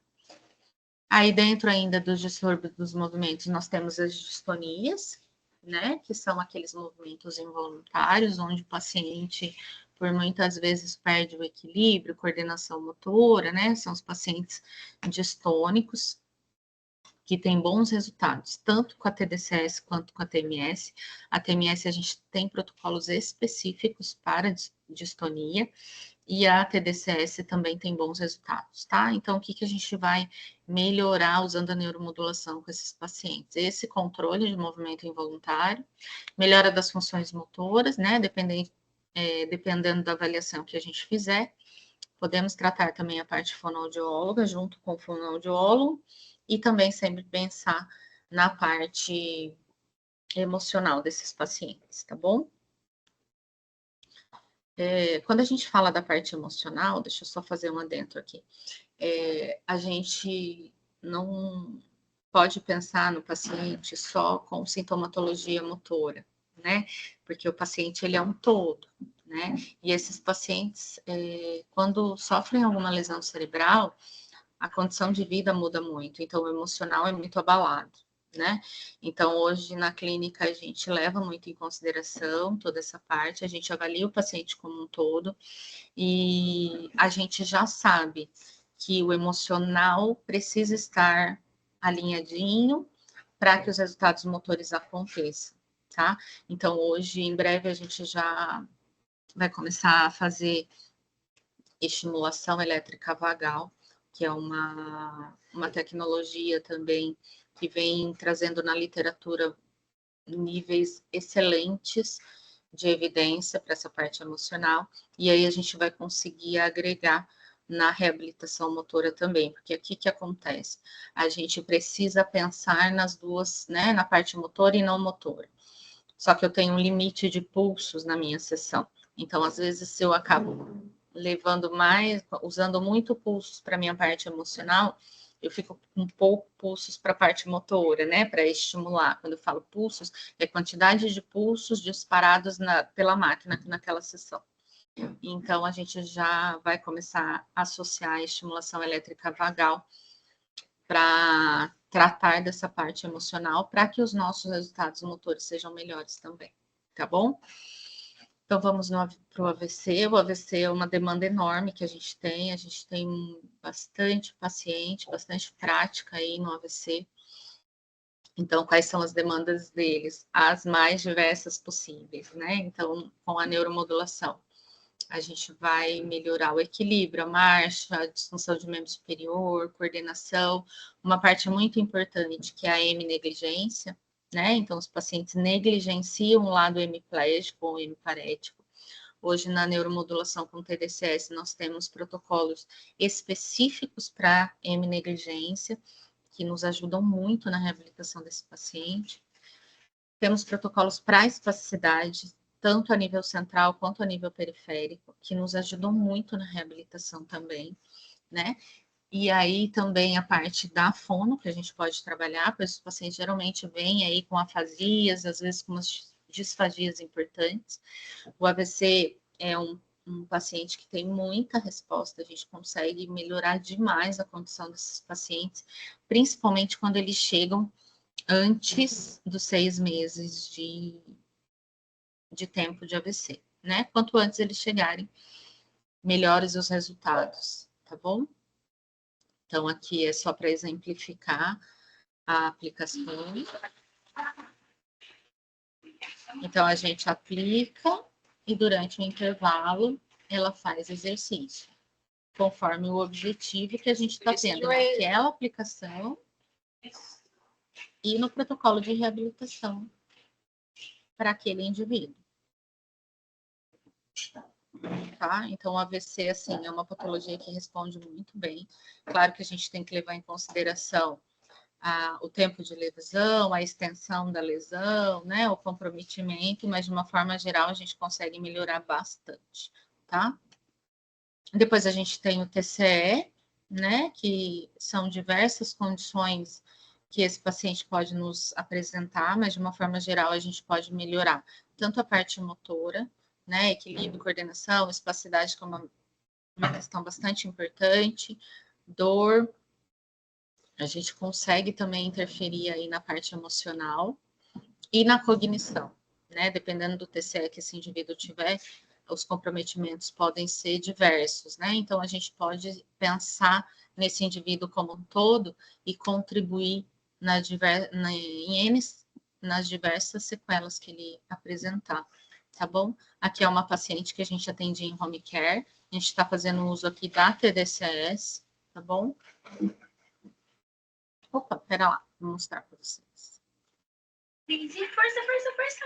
Aí dentro ainda dos distúrbios dos movimentos, nós temos as distonias, né? Que são aqueles movimentos involuntários, onde o paciente, por muitas vezes, perde o equilíbrio, coordenação motora, né? São os pacientes distônicos, que têm bons resultados, tanto com a TDCS quanto com a TMS. A TMS a gente tem protocolos específicos para distonia, e a TDCS também tem bons resultados, tá? Então, o que a gente vai melhorar usando a neuromodulação com esses pacientes? Esse controle de movimento involuntário, melhora das funções motoras, né? Dependendo da avaliação que a gente fizer. Podemos tratar também a parte fonoaudióloga junto com o fonoaudiólogo e também sempre pensar na parte emocional desses pacientes, tá bom? Quando a gente fala da parte emocional, deixa eu só fazer um adentro aqui. A gente não pode pensar no paciente só com sintomatologia motora, né? Porque o paciente ele é um todo. né? E esses pacientes, quando sofrem alguma lesão cerebral, a condição de vida muda muito, então o emocional é muito abalado, né? Então, hoje na clínica a gente leva muito em consideração toda essa parte, a gente avalia o paciente como um todo e a gente já sabe que o emocional precisa estar alinhadinho para que os resultados motores aconteçam, tá? Então, hoje, em breve, a gente já vai começar a fazer estimulação elétrica vagal, que é uma tecnologia também que vem trazendo na literatura níveis excelentes de evidência para essa parte emocional, e aí a gente vai conseguir agregar na reabilitação motora também, porque aqui que acontece? A gente precisa pensar nas duas, né, na parte motora e não motora. Só que eu tenho um limite de pulsos na minha sessão. Então, às vezes, se eu acabo levando mais, usando muito pulsos para minha parte emocional, eu fico com pouco pulsos para a parte motora, né? Para estimular. Quando eu falo pulsos, é quantidade de pulsos disparados pela máquina naquela sessão. Então, a gente já vai começar a associar a estimulação elétrica vagal para tratar dessa parte emocional, para que os nossos resultados motores sejam melhores também, tá bom? Então, vamos para o AVC. O AVC é uma demanda enorme que a gente tem bastante paciente, bastante prática aí no AVC. Então, quais são as demandas deles? As mais diversas possíveis, né? Então, com a neuromodulação, a gente vai melhorar o equilíbrio, a marcha, a disfunção de membro superior, coordenação. Uma parte muito importante que é a heminegligência, né? Então, os pacientes negligenciam o lado hemiplégico ou hemiparético. Hoje, na neuromodulação com TDCS, nós temos protocolos específicos para heminegligência, que nos ajudam muito na reabilitação desse paciente. Temos protocolos para espasticidade, tanto a nível central quanto a nível periférico, que nos ajudam muito na reabilitação também, né? E aí também a parte da fono, que a gente pode trabalhar, pois os pacientes geralmente vêm aí com afasias, às vezes com umas disfagias importantes. O AVC é um paciente que tem muita resposta, a gente consegue melhorar demais a condição desses pacientes, principalmente quando eles chegam antes dos 6 meses de tempo de AVC, né? Quanto antes eles chegarem, melhores os resultados, tá bom? Então, aqui é só para exemplificar a aplicação. Então, a gente aplica e durante o intervalo ela faz exercício, conforme o objetivo que a gente está tendo naquela aplicação e no protocolo de reabilitação para aquele indivíduo. Tá? Então, o AVC, assim, é uma patologia que responde muito bem. Claro que a gente tem que levar em consideração o tempo de lesão, a extensão da lesão, né, o comprometimento, mas de uma forma geral a gente consegue melhorar bastante, tá? Depois a gente tem o TCE, né, que são diversas condições que esse paciente pode nos apresentar, mas de uma forma geral a gente pode melhorar tanto a parte motora, né, equilíbrio, coordenação, espasticidade, que é uma questão bastante importante, dor, a gente consegue também interferir aí na parte emocional e na cognição, né, dependendo do TCE que esse indivíduo tiver, os comprometimentos podem ser diversos, né? Então, a gente pode pensar nesse indivíduo como um todo e contribuir nas diversas sequelas que ele apresentar, tá bom? Aqui é uma paciente que a gente atende em home care, a gente está fazendo uso aqui da TDCS, tá bom? Opa, pera lá, vou mostrar para vocês. Força.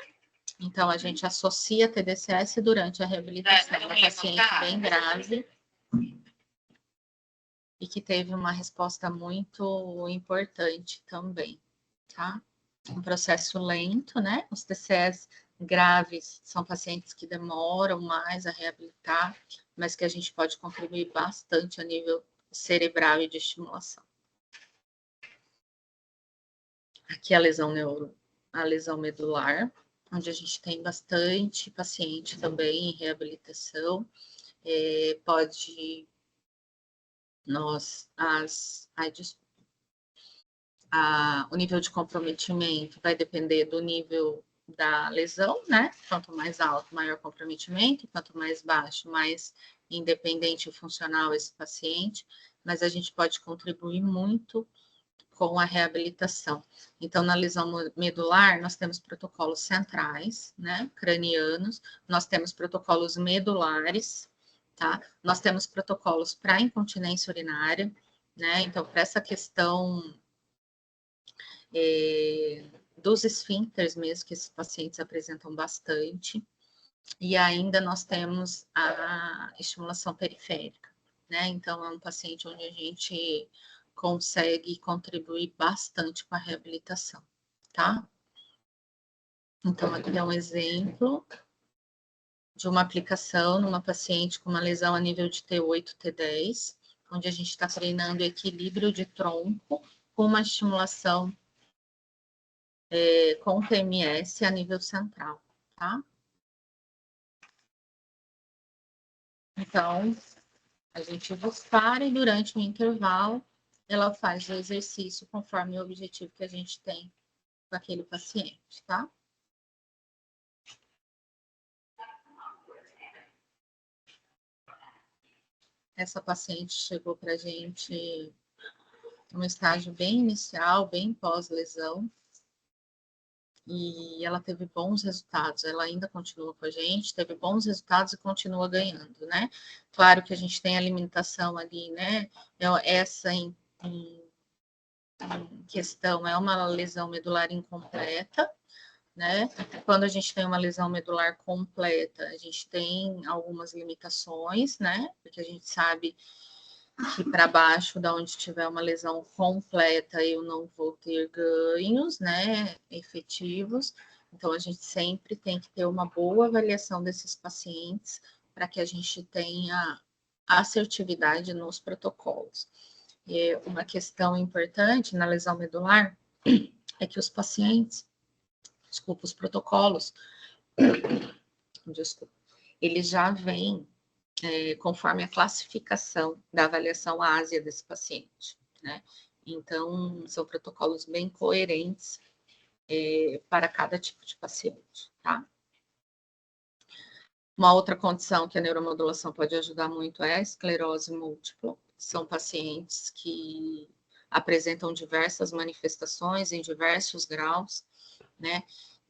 Então, a gente associa a TDCS durante a reabilitação. Uma paciente bem grave e que teve uma resposta muito importante também, tá? Um processo lento, né? Os TCS graves são pacientes que demoram mais a reabilitar, mas que a gente pode contribuir bastante a nível cerebral e de estimulação. Aqui a lesão medular, onde a gente tem bastante paciente também em reabilitação. O nível de comprometimento vai depender do nível da lesão, né? Quanto mais alto, maior comprometimento, quanto mais baixo, mais independente e funcional esse paciente, mas a gente pode contribuir muito com a reabilitação. Então, na lesão medular, nós temos protocolos centrais, né, cranianos, nós temos protocolos medulares, tá? Nós temos protocolos para incontinência urinária, né? Então, para essa questão dos esfíncteres mesmo, que esses pacientes apresentam bastante, e ainda nós temos a estimulação periférica, né? Então, é um paciente onde a gente consegue contribuir bastante com a reabilitação, tá? Então, aqui é um exemplo de uma aplicação numa paciente com uma lesão a nível de T8, T10, onde a gente está treinando equilíbrio de tronco com uma estimulação com TMS a nível central, tá? Então, a gente dispara e durante o intervalo ela faz o exercício conforme o objetivo que a gente tem com aquele paciente, tá? Essa paciente chegou para a gente em um estágio bem inicial, bem pós-lesão, e ela teve bons resultados. Ela ainda continua com a gente, teve bons resultados e continua ganhando, né? Claro que a gente tem a limitação ali, né? Essa em questão é uma lesão medular incompleta, né? Quando a gente tem uma lesão medular completa, a gente tem algumas limitações, né? Porque a gente sabe que para baixo, da onde tiver uma lesão completa, eu não vou ter ganhos, né? Efetivos. Então, a gente sempre tem que ter uma boa avaliação desses pacientes para que a gente tenha assertividade nos protocolos. E uma questão importante na lesão medular é que os pacientes, desculpa, os protocolos, desculpa, eles já vêm conforme a classificação da avaliação ásia desse paciente, né? Então, são protocolos bem coerentes para cada tipo de paciente, tá? Uma outra condição que a neuromodulação pode ajudar muito é a esclerose múltipla. São pacientes que apresentam diversas manifestações em diversos graus, né?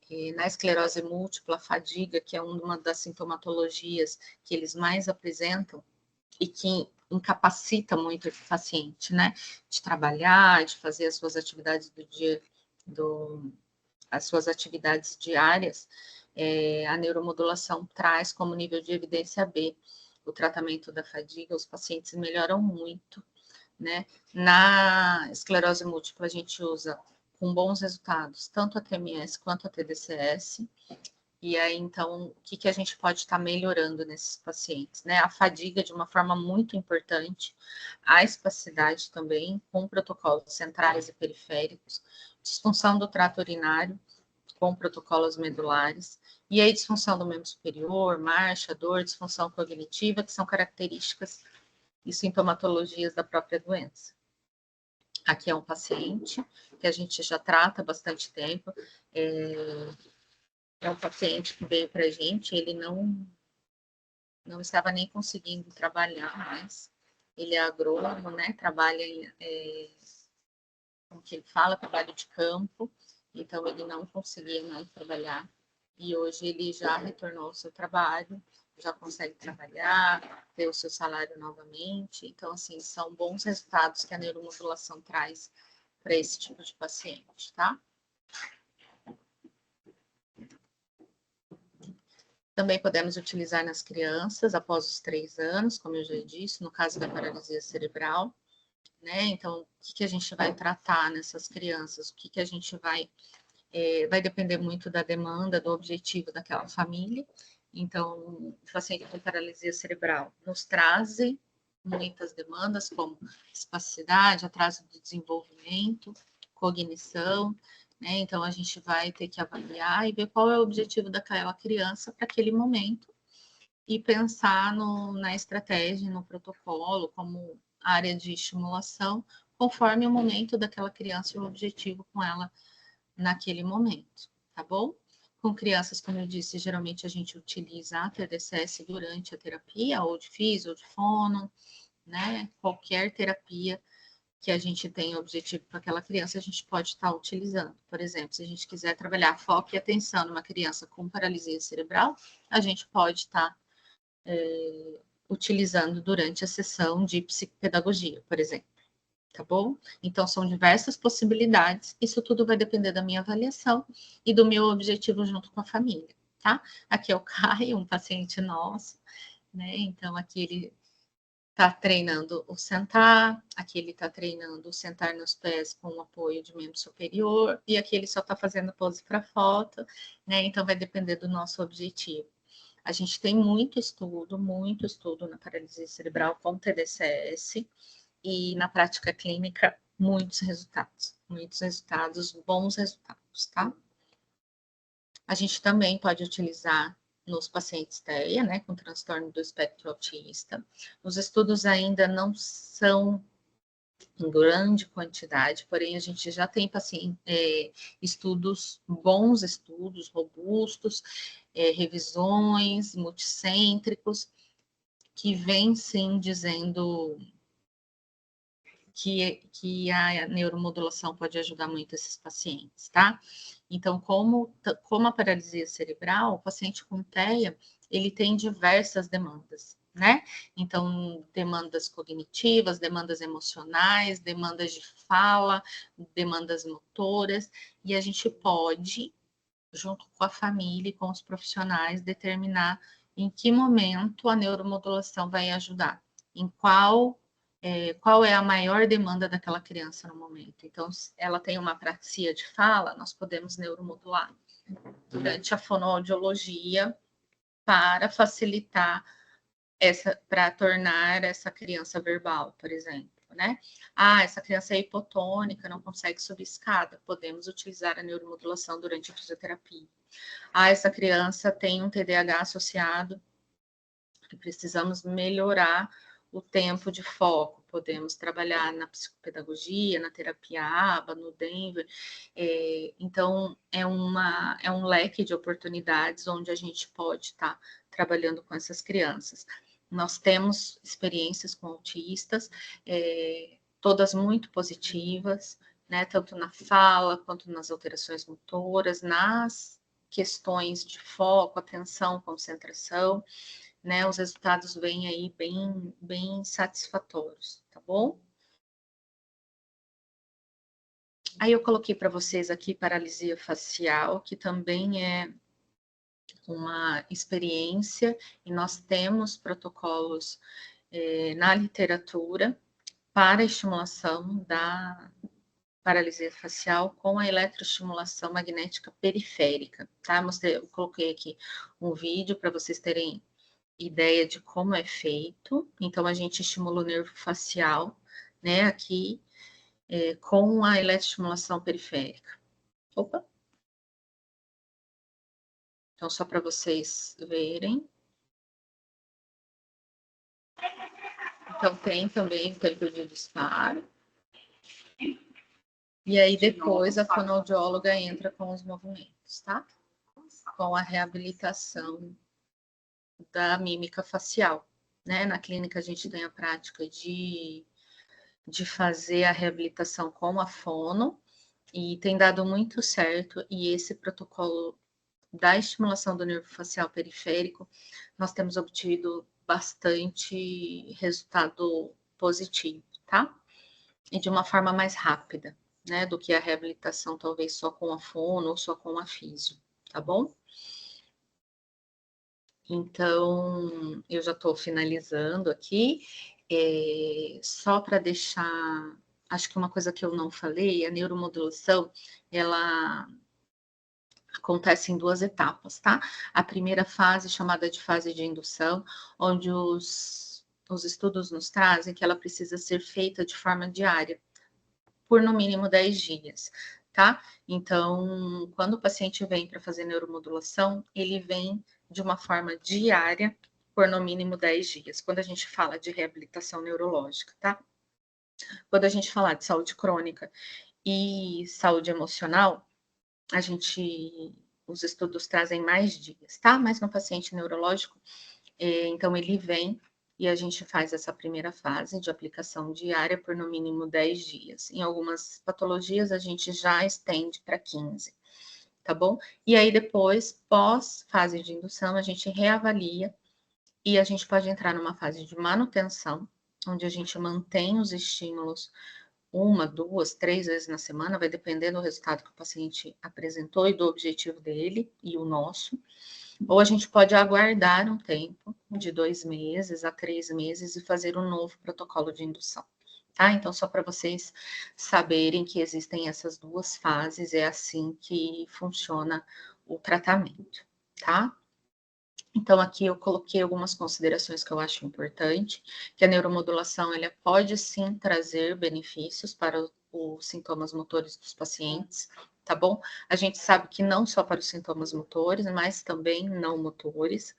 E na esclerose múltipla, a fadiga, que é uma das sintomatologias que eles mais apresentam e que incapacita muito esse paciente, né? De trabalhar, de fazer as suas atividades do dia, as suas atividades diárias, a neuromodulação traz como nível de evidência B o tratamento da fadiga, os pacientes melhoram muito, né? Na esclerose múltipla, a gente usa com bons resultados, tanto a TMS quanto a TDCS, e aí, então, o que a gente pode estar melhorando nesses pacientes, né? A fadiga de uma forma muito importante, a espacidade também, com protocolos centrais e periféricos, disfunção do trato urinário, com protocolos medulares, e aí disfunção do membro superior, marcha, dor, disfunção cognitiva, que são características e sintomatologias da própria doença. Aqui é um paciente que a gente já trata há bastante tempo, é um paciente que veio para a gente, ele não estava nem conseguindo trabalhar mais, ele é agrônomo, né, trabalha como que ele fala, trabalho de campo, então ele não conseguia mais trabalhar, e hoje ele já retornou ao seu trabalho, já consegue trabalhar, ter o seu salário novamente, então, assim, são bons resultados que a neuromodulação traz para esse tipo de paciente, tá? Também podemos utilizar nas crianças após os 3 anos, como eu já disse, no caso da paralisia cerebral, né? Então, o que a gente vai tratar nessas crianças? O que a gente vai depender muito da demanda, do objetivo daquela família. Então, o paciente com paralisia cerebral nos traz muitas demandas, como espasticidade, atraso de desenvolvimento, cognição. né? Então, a gente vai ter que avaliar e ver qual é o objetivo daquela criança para aquele momento e pensar na estratégia, no protocolo, como área de estimulação, conforme o momento daquela criança e o objetivo com ela naquele momento, tá bom? Com crianças, como eu disse, geralmente a gente utiliza a TDCS durante a terapia, ou de físio, ou de fono, né? Qualquer terapia que a gente tem objetivo para aquela criança, a gente pode estar utilizando. Por exemplo, se a gente quiser trabalhar foco e atenção numa criança com paralisia cerebral, a gente pode estar utilizando durante a sessão de psicopedagogia, por exemplo. Tá bom? Então, são diversas possibilidades. Isso tudo vai depender da minha avaliação e do meu objetivo junto com a família, tá? Aqui é o Caio, um paciente nosso, né? Então, aqui ele está treinando o sentar, aqui ele está treinando o sentar nos pés com o apoio de membro superior, e aqui ele só está fazendo pose para foto, né? Então, vai depender do nosso objetivo. A gente tem muito estudo na paralisia cerebral com TDCS, e na prática clínica, muitos resultados, bons resultados, tá? A gente também pode utilizar nos pacientes TEA, né, com transtorno do espectro autista. Os estudos ainda não são em grande quantidade, porém a gente já tem estudos, bons estudos, robustos, revisões multicêntricos, que vêm sim dizendo que a neuromodulação pode ajudar muito esses pacientes, tá? Então, como a paralisia cerebral, o paciente com TEA, ele tem diversas demandas, né? Então, demandas cognitivas, demandas emocionais, demandas de fala, demandas motoras, e a gente pode, junto com a família e com os profissionais, determinar em que momento a neuromodulação vai ajudar, em qual é a maior demanda daquela criança no momento. Então, se ela tem uma apraxia de fala, nós podemos neuromodular durante a fonoaudiologia para facilitar para tornar essa criança verbal, por exemplo, né? Ah, essa criança é hipotônica, não consegue subir escada, podemos utilizar a neuromodulação durante a fisioterapia. Ah, essa criança tem um TDAH associado, que precisamos melhorar o tempo de foco. Podemos trabalhar na psicopedagogia, na terapia ABA, no Denver. Então, é um leque de oportunidades onde a gente pode estar trabalhando com essas crianças. Nós temos experiências com autistas, todas muito positivas, né, tanto na fala, quanto nas alterações motoras, nas questões de foco, atenção, concentração, né? Os resultados vêm aí bem satisfatórios, tá bom? Aí eu coloquei para vocês aqui paralisia facial, que também é uma experiência, e nós temos protocolos na literatura para estimulação da paralisia facial com a eletroestimulação magnética periférica, tá? Eu coloquei aqui um vídeo para vocês terem ideia de como é feito. Então, a gente estimula o nervo facial, né, aqui, com a eletroestimulação periférica. Opa! Então, só para vocês verem. Então, tem também o tempo de disparo. E aí, depois, a fonoaudióloga entra com os movimentos, tá? Com a reabilitação da mímica facial, né? Na clínica, a gente tem a prática de fazer a reabilitação com a fono, e tem dado muito certo, e esse protocolo da estimulação do nervo facial periférico, nós temos obtido bastante resultado positivo, tá? E de uma forma mais rápida, né, do que a reabilitação talvez só com a fono ou só com a físio, tá bom? Então, eu já estou finalizando aqui, só para deixar, acho que uma coisa que eu não falei, a neuromodulação, ela acontece em duas etapas, tá? A primeira fase, chamada de fase de indução, onde os estudos nos trazem que ela precisa ser feita de forma diária, por no mínimo 10 dias. tá? Então, quando o paciente vem para fazer neuromodulação, ele vem de uma forma diária por no mínimo 10 dias, quando a gente fala de reabilitação neurológica, tá? Quando a gente falar de saúde crônica e saúde emocional, a gente, os estudos trazem mais dias, tá? Mas no paciente neurológico, então ele vem e a gente faz essa primeira fase de aplicação diária por no mínimo 10 dias. Em algumas patologias, a gente já estende para 15, tá bom? E aí depois, pós fase de indução, a gente reavalia e a gente pode entrar numa fase de manutenção, onde a gente mantém os estímulos uma, duas, três vezes na semana, vai depender do resultado que o paciente apresentou e do objetivo dele e o nosso. Ou a gente pode aguardar um tempo de 2 meses a 3 meses e fazer um novo protocolo de indução. Tá? Então, só para vocês saberem que existem essas duas fases, é assim que funciona o tratamento, tá? Então, aqui eu coloquei algumas considerações que eu acho importante, que a neuromodulação, ela pode sim trazer benefícios para os sintomas motores dos pacientes, tá bom? A gente sabe que não só para os sintomas motores, mas também não motores.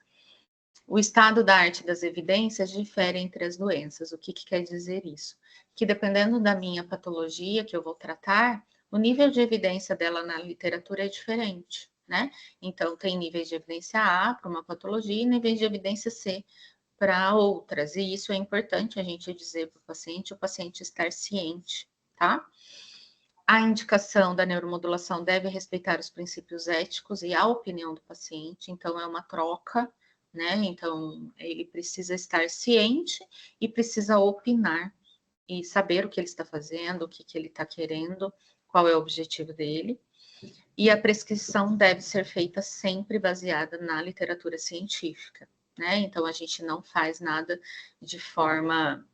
O estado da arte das evidências difere entre as doenças. O que quer dizer isso? Que dependendo da minha patologia que eu vou tratar, o nível de evidência dela na literatura é diferente, né? Então, tem níveis de evidência A para uma patologia e níveis de evidência C para outras. E isso é importante a gente dizer para o paciente estar ciente, tá? A indicação da neuromodulação deve respeitar os princípios éticos e a opinião do paciente, então é uma troca, né? Então ele precisa estar ciente e precisa opinar e saber o que ele está fazendo, o que ele está querendo, qual é o objetivo dele. E a prescrição deve ser feita sempre baseada na literatura científica, né? Então a gente não faz nada de forma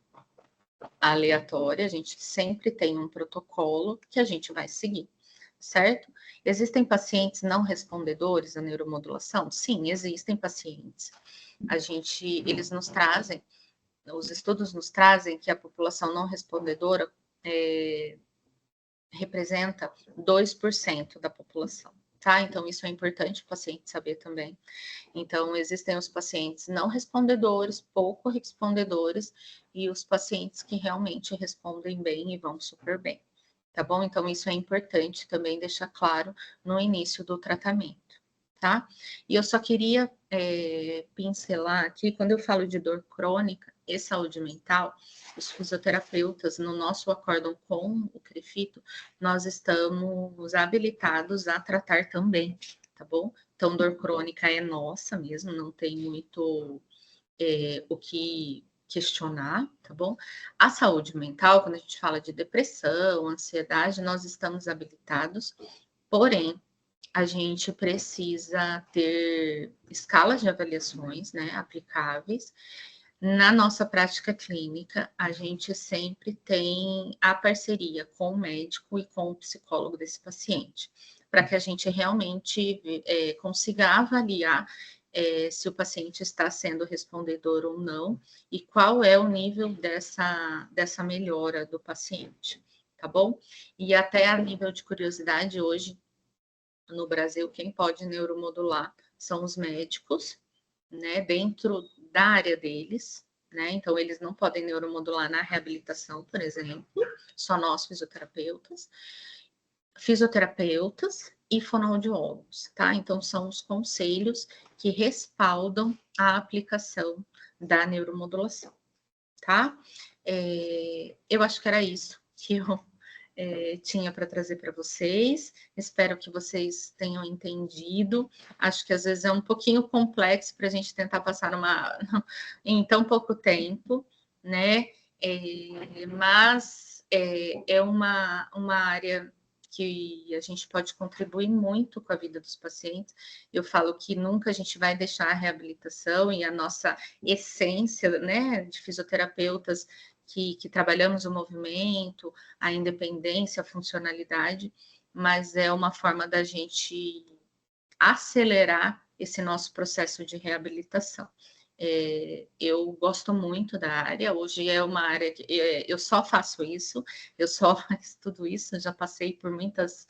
aleatória, a gente sempre tem um protocolo que a gente vai seguir, certo? Existem pacientes não respondedores à neuromodulação? Sim, existem pacientes. Eles nos trazem, os estudos nos trazem que a população não respondedora representa 2% da população, tá? Então, isso é importante o paciente saber também. Então, existem os pacientes não respondedores, pouco respondedores, e os pacientes que realmente respondem bem e vão super bem, tá bom? Então, isso é importante também deixar claro no início do tratamento, tá? E eu só queria pincelar aqui, quando eu falo de dor crônica e saúde mental, os fisioterapeutas, no nosso acórdão com o CREFITO, nós estamos habilitados a tratar também, tá bom? Então, dor crônica é nossa mesmo, não tem muito o que questionar, tá bom? A saúde mental, quando a gente fala de depressão, ansiedade, nós estamos habilitados, porém, a gente precisa ter escalas de avaliações, né, aplicáveis. Na nossa prática clínica, a gente sempre tem a parceria com o médico e com o psicólogo desse paciente, para que a gente realmente consiga avaliar se o paciente está sendo respondedor ou não e qual é o nível dessa melhora do paciente, tá bom? E até a nível de curiosidade, hoje, no Brasil, quem pode neuromodular são os médicos, né, dentro da área deles, né? Então, eles não podem neuromodular na reabilitação, por exemplo, só nós fisioterapeutas e fonoaudiólogos, tá? Então, são os conselhos que respaldam a aplicação da neuromodulação, tá? Eu acho que era isso que eu tinha para trazer para vocês. Espero que vocês tenham entendido. Acho que às vezes é um pouquinho complexo para a gente tentar passar em tão pouco tempo, né? Mas é uma área que a gente pode contribuir muito com a vida dos pacientes. Eu falo que nunca a gente vai deixar a reabilitação e a nossa essência, né, de fisioterapeutas que trabalhamos o movimento, a independência, a funcionalidade, mas é uma forma da gente acelerar esse nosso processo de reabilitação. Eu gosto muito da área, hoje é uma área que eu só faço isso, eu só estudo isso, já passei por muitas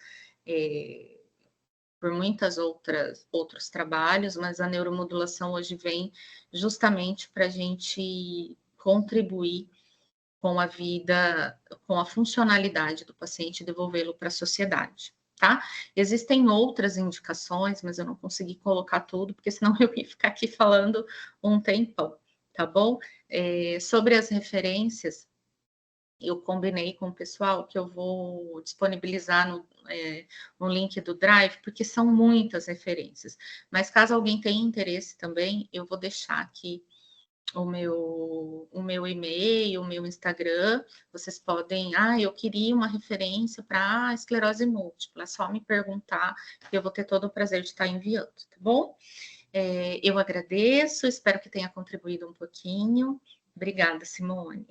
outros trabalhos, mas a neuromodulação hoje vem justamente para a gente contribuir com a vida, com a funcionalidade do paciente e devolvê-lo para a sociedade, tá? Existem outras indicações, mas eu não consegui colocar tudo, porque senão eu ia ficar aqui falando um tempão, tá bom? Sobre as referências, eu combinei com o pessoal que eu vou disponibilizar no link do Drive, porque são muitas referências. Mas caso alguém tenha interesse também, eu vou deixar aqui o meu e-mail, o meu Instagram. Vocês podem, eu queria uma referência para esclerose múltipla, é só me perguntar, que eu vou ter todo o prazer de estar enviando, tá bom? Eu agradeço, espero que tenha contribuído um pouquinho. Obrigada, Simone.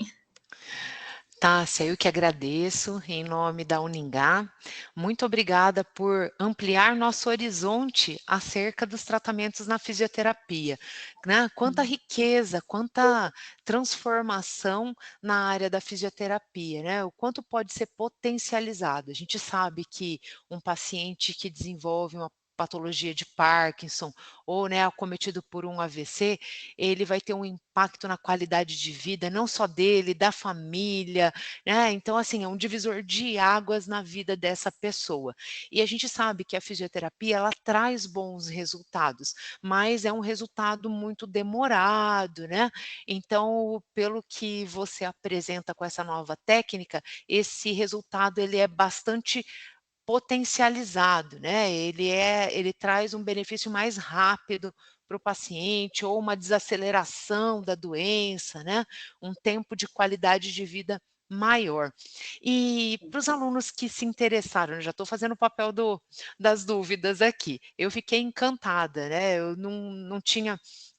Tássia, eu que agradeço em nome da Uningá. Muito obrigada por ampliar nosso horizonte acerca dos tratamentos na fisioterapia, né? Quanta riqueza, quanta transformação na área da fisioterapia, né? O quanto pode ser potencializado. A gente sabe que um paciente que desenvolve uma patologia de Parkinson ou, né, acometido por um AVC, ele vai ter um impacto na qualidade de vida, não só dele, da família, né? Então, assim, é um divisor de águas na vida dessa pessoa. E a gente sabe que a fisioterapia, ela traz bons resultados, mas é um resultado muito demorado, né? Então, pelo que você apresenta com essa nova técnica, esse resultado ele é bastante potencializado, né? Ele traz um benefício mais rápido para o paciente ou uma desaceleração da doença, né? Um tempo de qualidade de vida maior. E para os alunos que se interessaram, eu já estou fazendo o papel das dúvidas aqui. Eu fiquei encantada, né?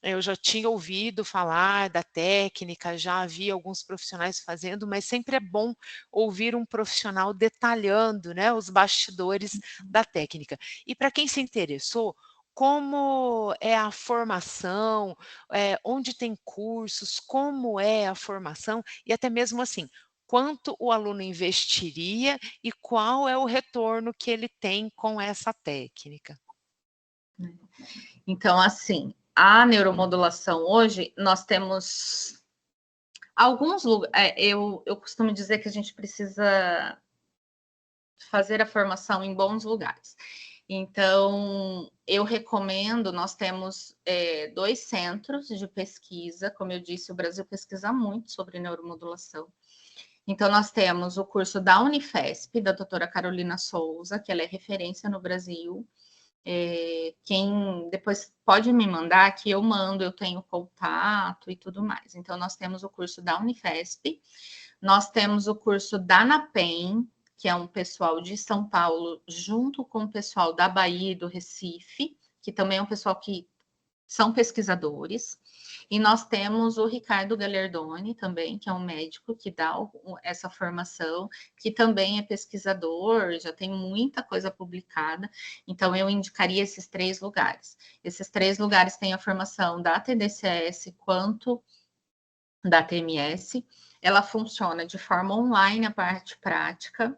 Eu já tinha ouvido falar da técnica, já havia alguns profissionais fazendo, mas sempre é bom ouvir um profissional detalhando, né, os bastidores da técnica. E para quem se interessou, como é a formação, onde tem cursos, como é a formação e até mesmo assim, quanto o aluno investiria e qual é o retorno que ele tem com essa técnica? Então, assim, a neuromodulação hoje, nós temos alguns lugares. Eu costumo dizer que a gente precisa fazer a formação em bons lugares. Então, eu recomendo, nós temos 2 centros de pesquisa, como eu disse, o Brasil pesquisa muito sobre neuromodulação. Então, nós temos o curso da Unifesp, da doutora Carolina Souza, que ela é referência no Brasil. Quem depois pode me mandar, que eu mando, eu tenho contato e tudo mais. Então, nós temos o curso da Unifesp, nós temos o curso da NAPEM, que é um pessoal de São Paulo, junto com o pessoal da Bahia e do Recife, que também é um pessoal que são pesquisadores. E nós temos o Ricardo Gallardoni também, que é um médico que dá essa formação, que também é pesquisador, já tem muita coisa publicada. Então, eu indicaria esses 3 lugares. Esses 3 lugares têm a formação da TDCS quanto da TMS. Ela funciona de forma online, a parte prática.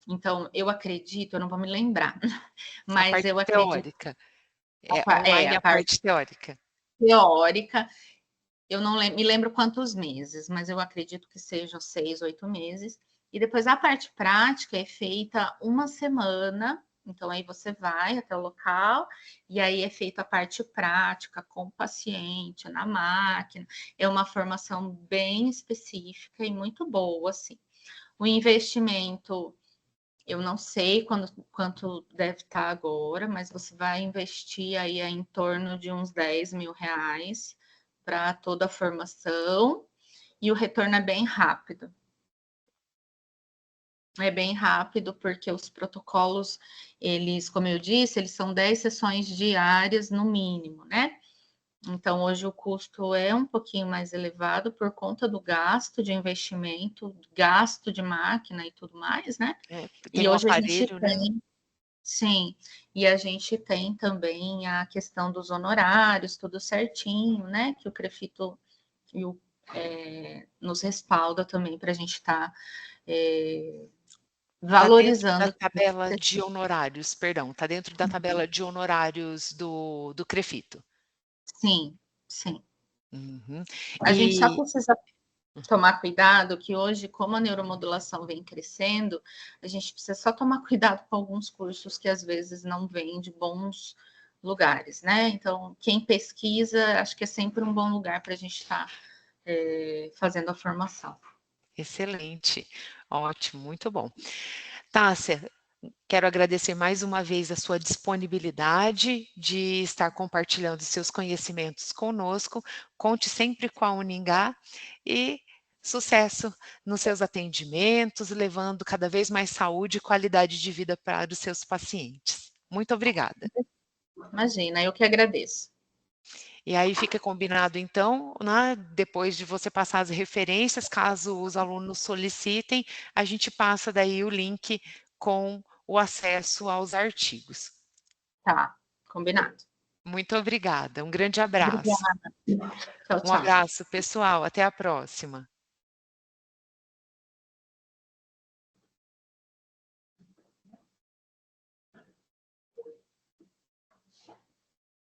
Então, eu acredito, eu não vou me lembrar, A mas parte eu acredito. teórica, online A a parte parte teórica. teórica, eu não me lembro quantos meses, mas eu acredito que sejam 6, 8 meses. E depois a parte prática é feita uma semana. Então, aí você vai até o local e aí é feita a parte prática com o paciente, na máquina. É uma formação bem específica e muito boa, assim. O investimento, eu não sei quanto deve estar agora, mas você vai investir aí em torno de uns 10 mil reais para toda a formação e o retorno é bem rápido. É bem rápido porque os protocolos, eles, como eu disse, eles são 10 sessões diárias no mínimo, né? Então, hoje o custo é um pouquinho mais elevado por conta do gasto de investimento, gasto de máquina e tudo mais, né? Tem E um hoje a gente aparelho, né? tem Sim, e a gente tem também a questão dos honorários, tudo certinho, né? Que o CREFITO nos respalda também para a gente estar Está dentro da valorizando. tabela de honorários, perdão, está dentro da tabela de honorários do CREFITO? Sim, sim. Uhum. A gente só E precisa tomar cuidado que hoje, como a neuromodulação vem crescendo, a gente precisa só tomar cuidado com alguns cursos que às vezes não vêm de bons lugares, né? Então, quem pesquisa, acho que é sempre um bom lugar para a gente estar fazendo a formação. excelente, ótimo, muito bom. Tássia, quero agradecer mais uma vez a sua disponibilidade de estar compartilhando seus conhecimentos conosco. Conte sempre com a Uningá e sucesso nos seus atendimentos, levando cada vez mais saúde e qualidade de vida para os seus pacientes. Muito obrigada. Imagina, eu que agradeço. E aí fica combinado, então, né, depois de você passar as referências, caso os alunos solicitem, a gente passa daí o link com o acesso aos artigos. Tá, combinado. Muito obrigada, um grande abraço. Obrigada. Tchau, Um tchau. abraço, pessoal, até a próxima.